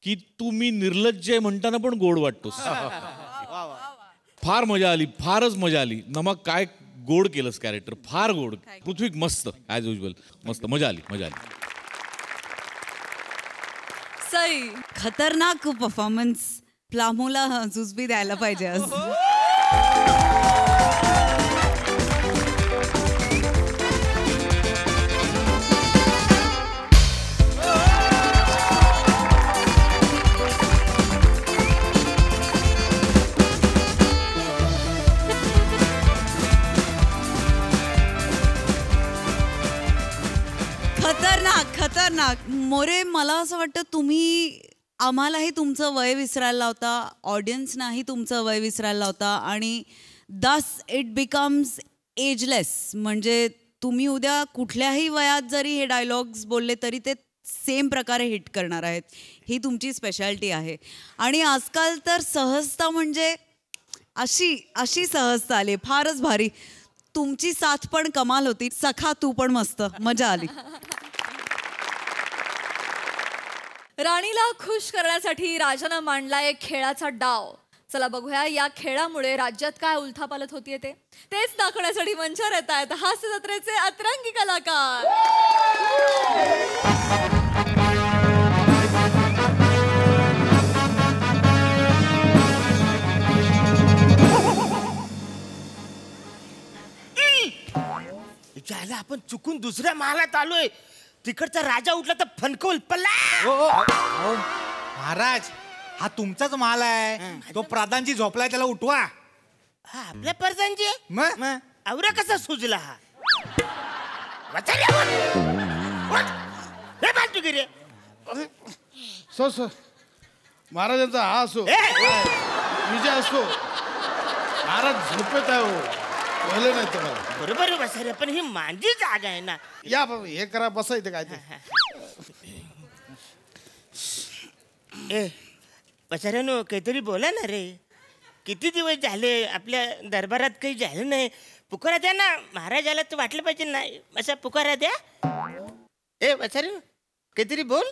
की तू मी निर्लज्ज आहे म्हणताना पण गोड वाटतोस. फार मजा आली, फारच मजा आली. नमक काय गोड केलंस कॅरेक्टर, फार गोड. पृथ्वी मस्त ॲज युजल, मस्त मजा आली. सई. खतरनाक परफॉर्मन्स. प्लामोला जुजबी द्यायला पाहिजे आज. खतरनाक. मोरे, मला असं वाटतं तुम्ही आम्हालाही तुमचं वय विसरायला लावता, ऑडियन्सनाही तुमचं वय विसरायला लावता आणि दस इट बिकम्स एजलेस. म्हणजे तुम्ही उद्या कुठल्याही वयात जरी हे डायलॉग्स बोलले तरी ते सेम प्रकारे हिट करणार आहेत. ही तुमची स्पेशालिटी आहे. आणि आजकाल तर सहजता म्हणजे अशी सहजता आली, फारच भारी. तुमची साथ पण कमाल होती. सखा तू पण मस्त, मजा आली. राणीला खुश करण्यासाठी राजानं मांडलाय एक खेळाचा डाव. चला बघूया या खेळामुळे राज्यात काय उलथापालथ होतीये तेच दाखवण्यासाठी मंचावर येत आहेत हास्य जत्रेचे अतरंगी कलाकार. ज्याला आपण चुकून दुसऱ्या महालात आलोय, तिकडचा राजा उठला तर फणकवल पल्ला. महाराज, हा तुमचाच माल आहे. तो प्रधानजी झोपलाय, त्याला उठवा. हा आपल्या परदानजी मग आवरा कसा सुजला हा. सो महाराजांचा हा असो विजय असो, महाराज झोपेत आहे हो, कळलं नाही तुम्हाला. बरोबर बसा रे, पण ही माझी जागा आहे ना. या बाबा हे करा, बसा इथे काय ते. बचाऱ्यानो काहीतरी बोला ना रे. किती दिवस झाले आपल्या दरबारात काही झालं नाही. पुकारा द्या ना, महाराजाला तर वाटलं पाहिजे ना, असा पुकारा द्या. ए बचाऱ्यानो काहीतरी बोल.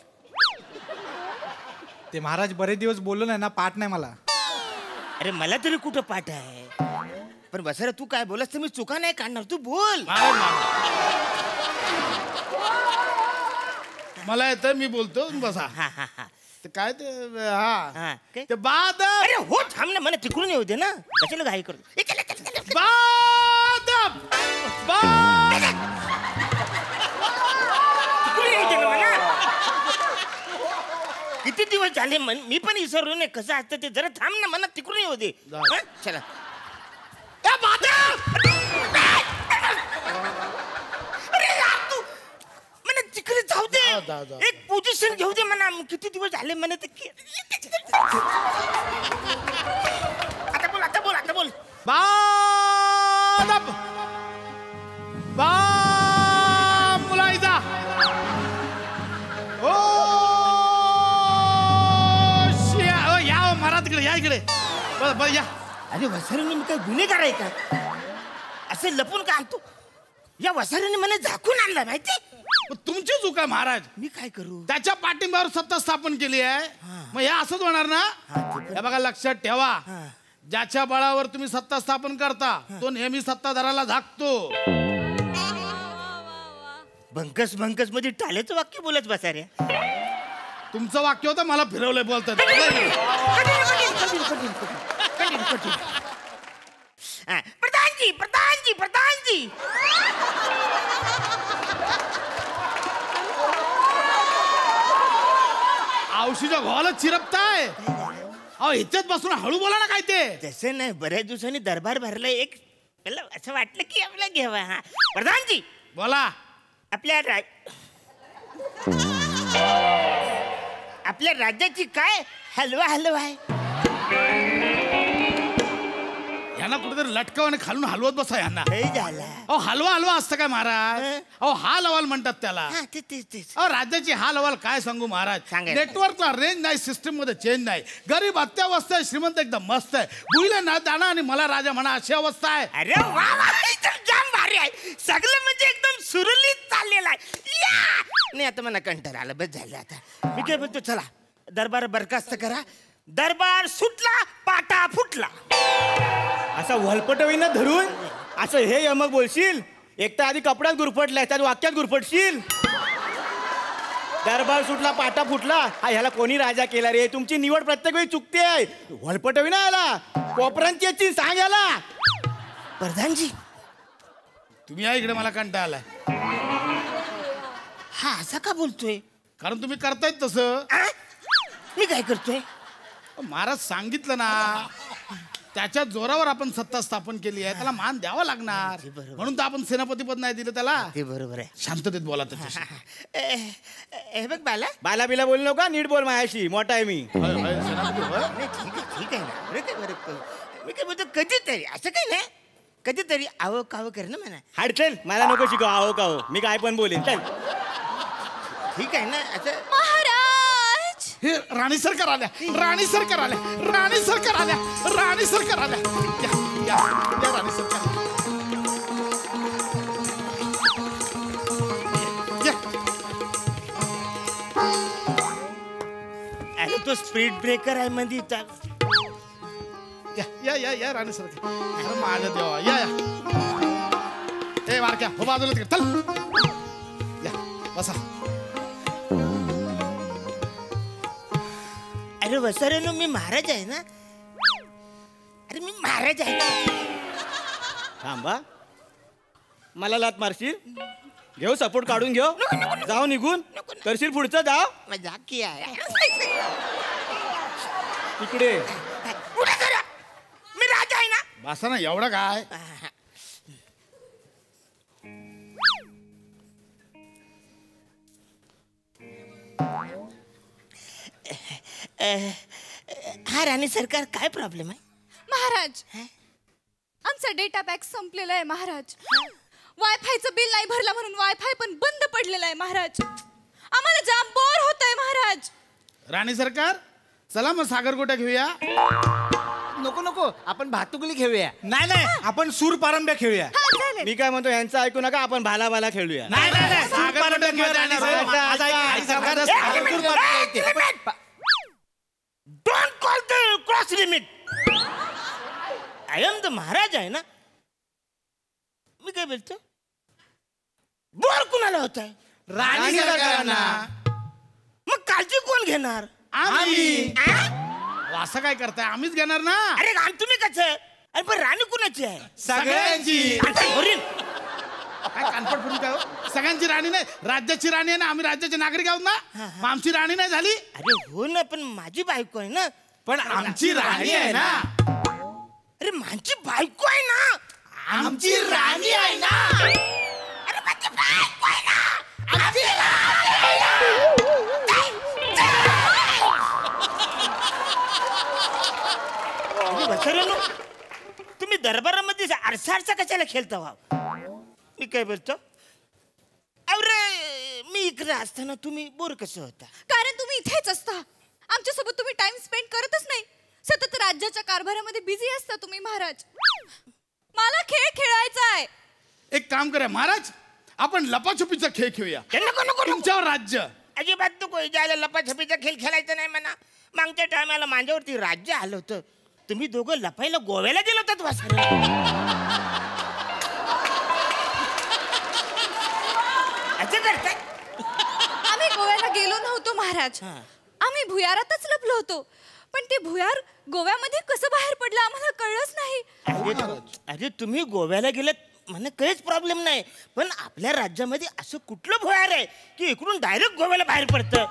ते महाराज बरेच दिवस बोललो नाही ना, पाठ नाही मला. अरे मला तरी कुठं पाठ आहे. पण बसारा तू काय बोलस तर मी चुका नाही काढणार, तू बोल. मला येतं, मी बोलतो, बसा. ते काय ते हा ते बाद. अरे हो थांब ना, मला तिकडून येऊ दे ना, कशाला घाई करतो. किती दिवस झाले मी पण विसरलो नाही कसं असतं ते. जरा थांब ना, मला तिकडून येऊ दे. चला मला तिकडे जाऊ दे, एक पोझिशन घेऊ दे म्हणा. किती दिवस झाले म्हणा ते. आता बोल, आता बोल, आता बोल. मुलायदा ओ या महाराज इकडे, या इकडे या. अरे वसाऱ्याने मी काय गुन्हेगार आहे का? असं लपून का आणतो? या वसाऱ्याने मला झाकून आणलं माहिती. तुमची चूक आहे महाराज. मी काय करू? त्याच्या पाठिंब्यावर सत्ता स्थापन केली आहे. मग हे असंच होणार ना. हे बघा लक्षात ठेवा, ज्याच्या बळावर तुम्ही सत्ता स्थापन करता तो नेहमी सत्ताधाराला झाकतो. भंकस भंकस मध्ये टाळ्याचं वाक्य बोलत बसा रे. तुमचं वाक्य होतं, मला फिरवलंय बोलतात. प्रधानजी, प्रधानजी, प्रधानजी. औषधीच्या घोवाला चिरपताय. अहो इथेच बसून हळू बोला ना काय ते. तसं नाही, बऱ्याच दिवसांनी दरबार भरला. एक मला असं वाटलं की आपला घ्यावा. हा प्रधानजी बोला. आपल्या राज्याची काय हलवा हलवा आहे. यांना कुठेतरी लटकाव आणि खालून हलवत बसा यांना. झाला अहो हलवा हलवा असतं काय महाराज? अहो हाल अहवाल म्हणतात त्याला. अहो राज्याची हाल अहवाल काय सांगू महाराज. नेटवर्कला रेंज नाही, सिस्टम मध्ये चेंज नाही. गरीब अत्यावस्था आहे, श्रीमंत एकदम मस्त आहे. बुईला ना दाणा आणि मला राजा म्हणा अशी अवस्था आहे. अरे वा वा, जाम भारी आहे. सगळं म्हणजे एकदम सुरळीत चाललेलं आहे. नाही आता मला कंटाळा आला, बस झालं आता. मी काय बोलतो, चला दरबार बरखास्त करा. दरबार सुटला, पाटा फुटला. असा वलपटवीनं धरून असं हे यमक बोलशील. एक तर आधी कपड्यात गुरफटलाय, त्यात वाक्यात गुरफटशील. दरबार सुटला, पाटा फुटला. हा ह्याला कोणी राजा केला रे? तुमची निवड प्रत्येक वेळी चुकते आहे. वलपटवी ना याला कोपरांची सांग याला. प्रधानजी तुम्ही या इकडे, मला कंटाळा आलाय. हा असा का बोलतोय? कारण तुम्ही करतायत तसं. मी काय करतोय? महाराज सांगितलं ना, त्याच्या जोरावर आपण सत्ता स्थापन केली आहे, त्याला मान द्यावा लागणार. म्हणून तर आपण सेनापती पद नाही दिलं त्याला. ते बरोबर आहे. शांततेत बोला त्याच्याशी. हे बघ बाला, बाला बिला बोलू नका, नीट बोल माझ्याशी. मोठा आहे मी. ठीक आहे ना. मी काय बोलतो, कधीतरी असं काही नाही, कधीतरी आवं कावं कर ना म्हणा. हाड चल, मला नको शिकव आहो का हो. मी काय पण बोलेन, चल. ठीक आहे ना. असं महाराज, हे राणी सरकार आल्या, राणी सरकार आल्या, राणी सरकार आल्या, राणी सरकार आल्या. या राणी सरकार. अरे तो स्पीड ब्रेकर आहे मध्ये. या राणी सरकार. माझ्या देवा, या ए मारक्या हो बाजूला तिकडे चल. या बसा. अरे वसाऱ्यानो, मी महाराज आहे ना. अरे मी महाराज आहे ना. थांबा, मला लात मारशील? घेऊ सपोर्ट काढून घेऊ. जाऊ निघून करशील पुढचं. जाऊ मजाक की आहे. तिकडे मी राजा आहे ना. बसा ना, एवढं काय. हा राणी सरकार, काय प्रॉब्लेम आहे? महाराज, आमचा डेटा पॅक संपलेला आहे महाराज. वायफायचं बिल नाही भरलं म्हणून वायफाय पण बंद पडलेला आहे महाराज. आम्हाला जाम बोर होतंय महाराज. राणी सरकार, चला मग सागरगोटा घेऊया. नको नको आपण भातुकली खेळूया. नाही नाही आपण सूर पारंब्या खेळूया. मी काय म्हणतो यांचं ऐकू नका, आपण भाला भाला खेळूया. नाही नाही नाही सागरगोटा खेळूया आणि don't call the cross limit. I am the Maharaj आहे ना. मी काय बोलतो, बोर कुणाला होत आहे? राणी सरकारांना. मग काळजी कोण घेणार? आम्ही. असं काय करताय? आम्हीच घेणार ना. अरे तुम्ही कसं? अरे पण राणी कुणाची आहे? सगळ्यांची. काय कानपड फिरून काय हो? सगळ्यांची राणी नाही, राज्याची राणी आहे ना. आम्ही राज्याचे नागरिक आहोत ना. मग आमची राणी नाही झाली? अरे हो ना, पण माझी बायको आहे ना. पण आमची राणी आहे ना. अरे माझी बायको आहे ना. आमची राणी आहे ना. अरे माझी बायको आहे ना. आमची तुम्ही दरबारामध्ये आरसा कशाला खेळता? मी काय बोलतो, अरे मी इकडे असताना तुम्ही बोर कसं होता? कारण तुम्ही इथेच असता. आमच्यासोबत तुम्ही टाइम स्पेंड करतच नाही. सतत राज्याच्या कारभारामध्ये बिझी असता तुम्ही महाराज. मला खेळ खेळायचा आहे. एक काम करूया महाराज, आपण लपाछपीचा खेळ खेळूया. तुमच्यावर राज्य. अजिबात नको. ज्याला लपाछपीचा खेळ खेळायचा नाही म्हणा. मागच्या टायमाला माझ्यावरती राज्य आलं होतं. तुम्ही दोघं लपायला गोव्याला गेलो होतात वासर. असं करताय? आम्ही गोव्याला गेलो नव्हतो महाराज. आम्ही भुयारातच लपलो होतो. पण ते भुयार गोव्यामध्ये कसं बाहेर पडलं आम्हाला कळलंच नाही. अरे तुम्ही गोव्याला गेलात म्हणा, काहीच प्रॉब्लेम नाही. पण आपल्या राज्यामध्ये असं कुठलं भुयार आहे की इकडून डायरेक्ट गोव्याला बाहेर पडतं?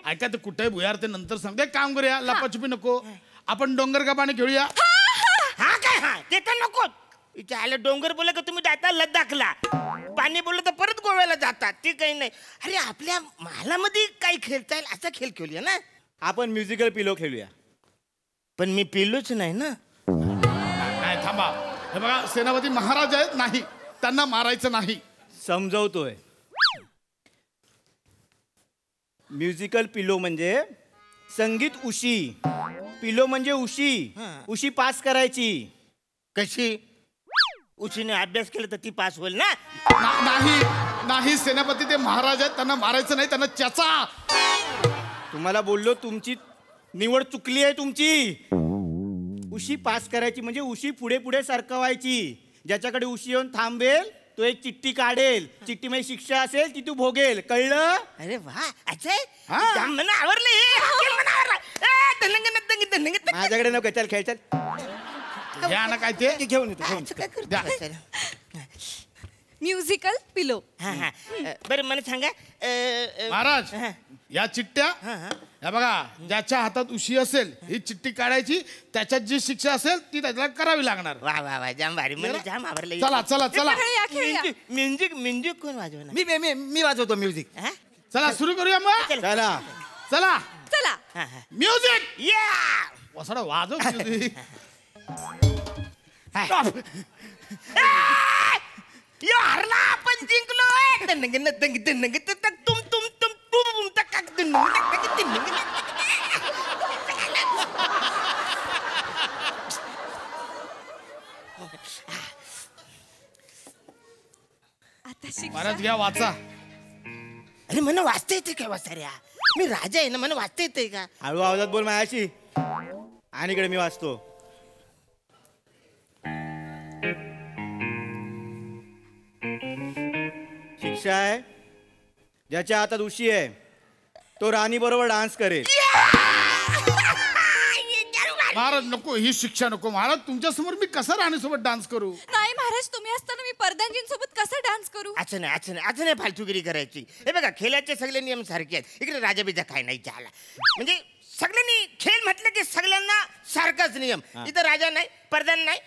ऐका ते कुठे भुयार ते नंतर सांगते. एक काम करूया, लपाछपी नको, आपण डोंगर का पाणी खेळूया. हा काय? हा ते तर नको. आलं डोंगर बोला का तुम्ही जाता लद्दाखला, पाणी बोललं तर परत गोव्याला जातात. ते काही नाही. अरे आपल्या महालामध्ये काही खेळता येईल असा खेळ खेळूया ना. आपण म्युझिकल पिलो खेळूया. पण मी पिलोच नाही ना. नाही थांबा, हे बघा सेनापती महाराज आहेत, नाही त्यांना मारायचं नाही. समजवतोय. म्युझिकल पिलो म्हणजे संगीत उशी, पिलो म्हणजे उशी. उशी पास करायची. कशी? उशीने अभ्यास केला तर ती पास होईल ना. नाही नाही सेनापती ते महाराज आहेत, त्यांना मारायचं नाही, त्यांना त्याचा. तुम्हाला बोललो तुमची निवड चुकली आहे तुमची. उशी पास करायची म्हणजे उशी पुढे पुढे सरकवायची. ज्याच्याकडे उशी येऊन थांबेल तो एक चिठ्ठी काढेल. चिठ्ठीमध्ये शिक्षा असेल ती तू भोगेल. कळलं? अरे वा, अच्छा म्हणा आवरलं. माझ्याकडे नको, चल खेळ चल. घ्या ना काय ते घेऊन येतो. म्युझिकल पिलो. बरं मला सांगा महाराज, या चिठ्ठ्या या बघा, ज्याच्या हातात उशी असेल ही चिठ्ठी काढायची. त्याच्यात जी शिक्षा असेल ती त्याला करावी लागणार. वा वा वा, जाम भारी. मला जाम आवडलं. चला चला चला. म्युझिक कोण वाजवणार? मी वाजवतो म्युझिक. चला सुरू करूया मग. चला चला चला. म्युझिक. या वसाडा वाजव म्युझिक. यो हरला, आपण जिंकलो. तुम तुम तुम तुम तक महाराज घ्या वाचा. अरे मला वाचता येते काय वाचाऱ्या? मी राजा आहे ना, मला वाचता येते का? हळू आवाजात बोल माझ्याशी. आणि इकडे मी वाचतो. शिक्षा आहे, ज्याच्या हातात उशी आहे तो राणी बरोबर डान्स करेल. महाराज नको, ही शिक्षा नको. महाराज तुमच्या समोर मी कसं राणीसोबत डान्स करू? नाही महाराज, तुम्ही असताना मी परदानजींसोबत कसं डान्स करू? अच्छा नाही फालतुगिरी करायची. हे बघा, खेळाचे सगळे नियम सारखे आहेत. इकडे राजा बिजा काय नाही झाला. म्हणजे सगळ्यांनी खेळ म्हटलं की सगळ्यांना सारखाच नियम. इथं राजा नाही, प्रधान नाही,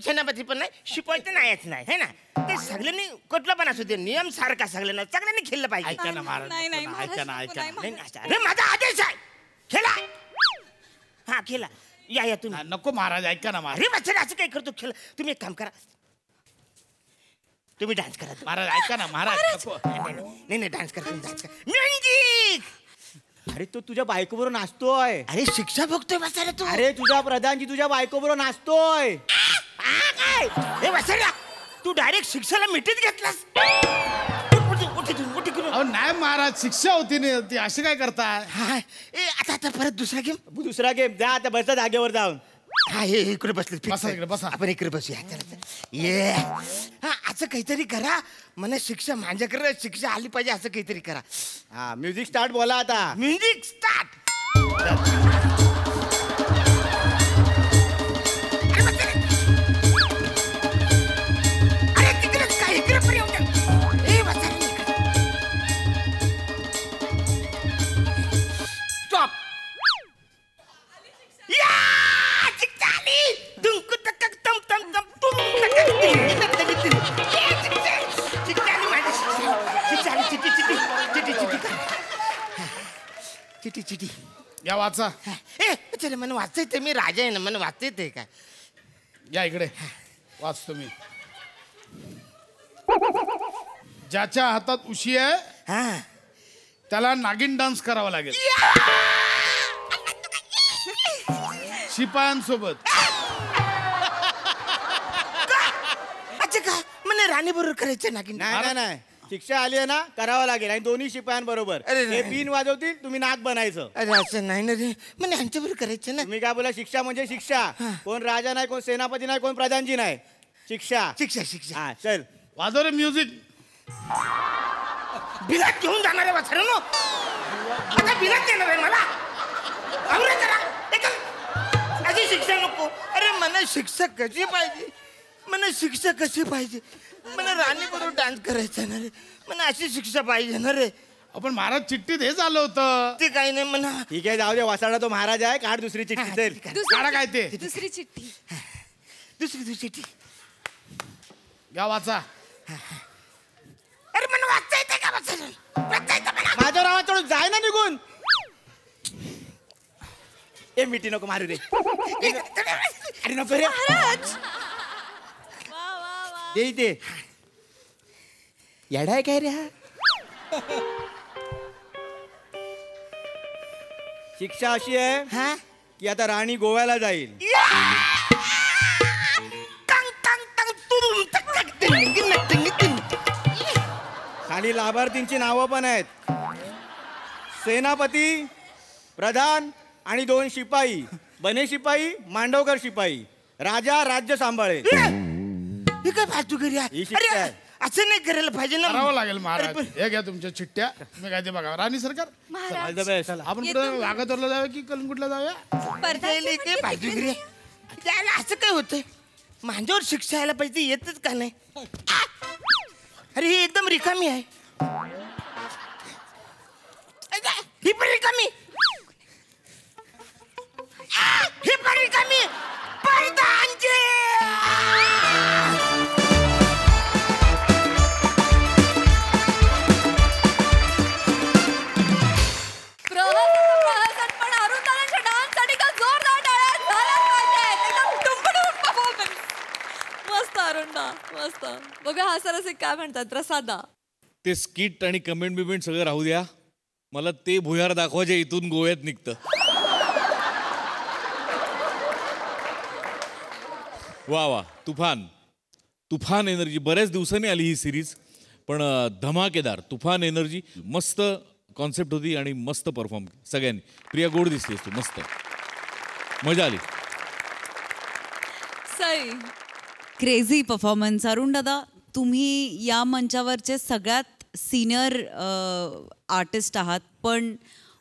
सेनापती पण नाही, शिपाई तर नाहीच नाही, है ना. ते सगळ्यांनी कुठला पण असू दे, नियम सारखा सगळ्यांनी खेळलं पाहिजे. ऐका ना महाराज, नाही, नाही, ऐका ना महाराज, ऐका ना. नाही, अरे माझा आदेश आहे, खेळा. हा खेळा. या तुम्ही. नको महाराज, ऐका ना महाराज. अरे बच्चा असं काय करतो? खेळ. तुम्ही एक काम करा, तुम्ही डान्स करा. महाराज ऐका ना महाराज. नको. नाही डान्स करा, तुम्ही डान्स करा. म्युझिक. अरे तो तुझ्या बायकोबरोबर नाचतोय. अरे शिक्षा बघतोय बसायला तू. अरे तुझा प्रधानजी तुझ्या बायकोबरोबर नाचतोय. काय हे बसायला तू डायरेक्ट शिक्षाला मिठीत घेतलास. अहो नाही महाराज, शिक्षा होती नाही ती, अशी काय करताय? आता परत दुसरा गेम. दुसरा गेम जा आता, बसा जागेवर जाऊन. हा हे इकडे बसले. बसा इकडे बसा. आपण इकडे बसूया. ये हा असं काहीतरी करा. मला शिक्षा माझ्याकडे शिक्षा आली पाहिजे असं काहीतरी करा. हा म्युझिक स्टार्ट बोला आता. Music start. अरे तिकडे काय इकडे पण येऊ द्या. ए बसा. स्टॉप. या शिक्षा आली. दुंक तक तम तम तम तुम चिटी चिटी या वाचा. चल मला वाचता येते. मी राजा आहे ना, मला वाचता येते काय. या इकडे वाचतो मी. ज्याच्या हातात उशी आहे त्याला नागिन डान्स करावा लागेल शिपायांसोबत. अच्छा का मला राणी बरोबर करायचं नागिन. नाही नाही, शिक्षा आली आहे ना, करावं लागेल. आणि दोन्ही शिपायांबरोबर. हे बीन वाजवतील, तुम्ही नाक बनायचं. अरे असं नाही ना रे, मला यांच्याबरोबर करायचं ना. तुम्ही काय बोला, शिक्षा म्हणजे शिक्षा. कोण राजा नाही, कोण सेनापती नाही, कोण प्रधानजी नाही. शिक्षा शिक्षा शिक्षा. हा चल वाजव रे म्युझिक. बिलात घेऊन जाणार आहे वासरानो. आता बिलात देणार आहे मला. आवरे करा. अशी शिक्षा नको. अरे मला शिक्षा कशी पाहिजे. मला शिक्षा कशी पाहिजे. मला राणी बरोबर डान्स करायचा ना रे. मला अशी शिक्षा पाहिजे ना रे. आपण महाराज चिठ्ठीत हे झालं होतं. ते काही नाही म्हणा. ठीक आहे, जाऊ दे. वासाडा तो महाराज आहे. काढ दुसरी चिठ्ठी. चल काढा काय ते. दुसरी चिठ्ठी. दुसरी चिठ्ठी. या वाचा. अरे मला वाचता येते का वाचायला. वाचता येतं मला. माझ्या नावात चढून जाय ना निघून. ए मिठी नको मारू रे. अरे नको रे. दे दे. येडाय काय रे हा. शिक्षा अशी आहे की आता राणी गोव्याला जाईल. खाली लाभार्थींची नावं पण आहेत. सेनापती, प्रधान आणि 2 शिपाई. बने शिपाई, मांडवकर शिपाई. राजा राज्य सांभाळेल. ही काय फालतूगिरी आहे. ही शिक्षा आहे. असं नाही करायला पाहिजे ना. करावं लागेल महाराज. हे घ्या तुमच्या चिठ्ठ्या. तुम्ही काय ते बघा. राणी सरकार आपण कुठे वाघातोरला जाऊया की कलंगूटला जाऊया. काय फालतूगिरी आहे. त्याला असं काय होतंय. माझ्यावर शिक्षा यायला पाहिजे, येतच का नाही. अरे ही एकदम रिकामी आहे. ही पण रिकामी. ही पण रिकामी. प्रधानजी. पण अरुंधतीच्या डान्ससाठी का जोरदार टाळ्या झाल्याच पाहिजेत. एकदम टुंबडून परफॉर्मन्स. मस्त अरुंधा, मस्त. बघा हा सरस काय म्हणतात प्रसादा. ते स्किट आणि कमेंट बिमेंट सगळं राहू द्या. मला ते भुयार दाखवायचे इथून गोव्यात निघतं. वा वा. तुफान तुफान एनर्जी. बऱ्याच दिवसांनी आली ही सिरीज, पण धमाकेदार तुफान एनर्जी. मस्त कॉन्सेप्ट होती आणि मस्त परफॉर्म सगळ्यांनी. प्रिया गोड दिसलीस तू. मस्त मजा आली. सई. Crazy performance. अरुण दादा, तुम्ही या मंचावरचे सगळ्यात सिनियर आर्टिस्ट आहात, पण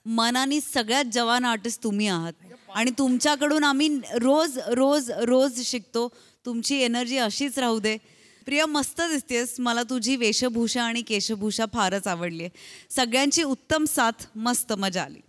मनाने सगळ्यात जवान आर्टिस्ट तुम्ही आहात. आणि तुमच्याकडून आम्ही रोज रोज रोज शिकतो. तुमची एनर्जी अशीच राहू दे. प्रिया, मस्त दिसतेस. मला तुझी वेशभूषा आणि केशभूषा फारच आवडली आहे. सगळ्यांची उत्तम साथ. मस्त मजा आली.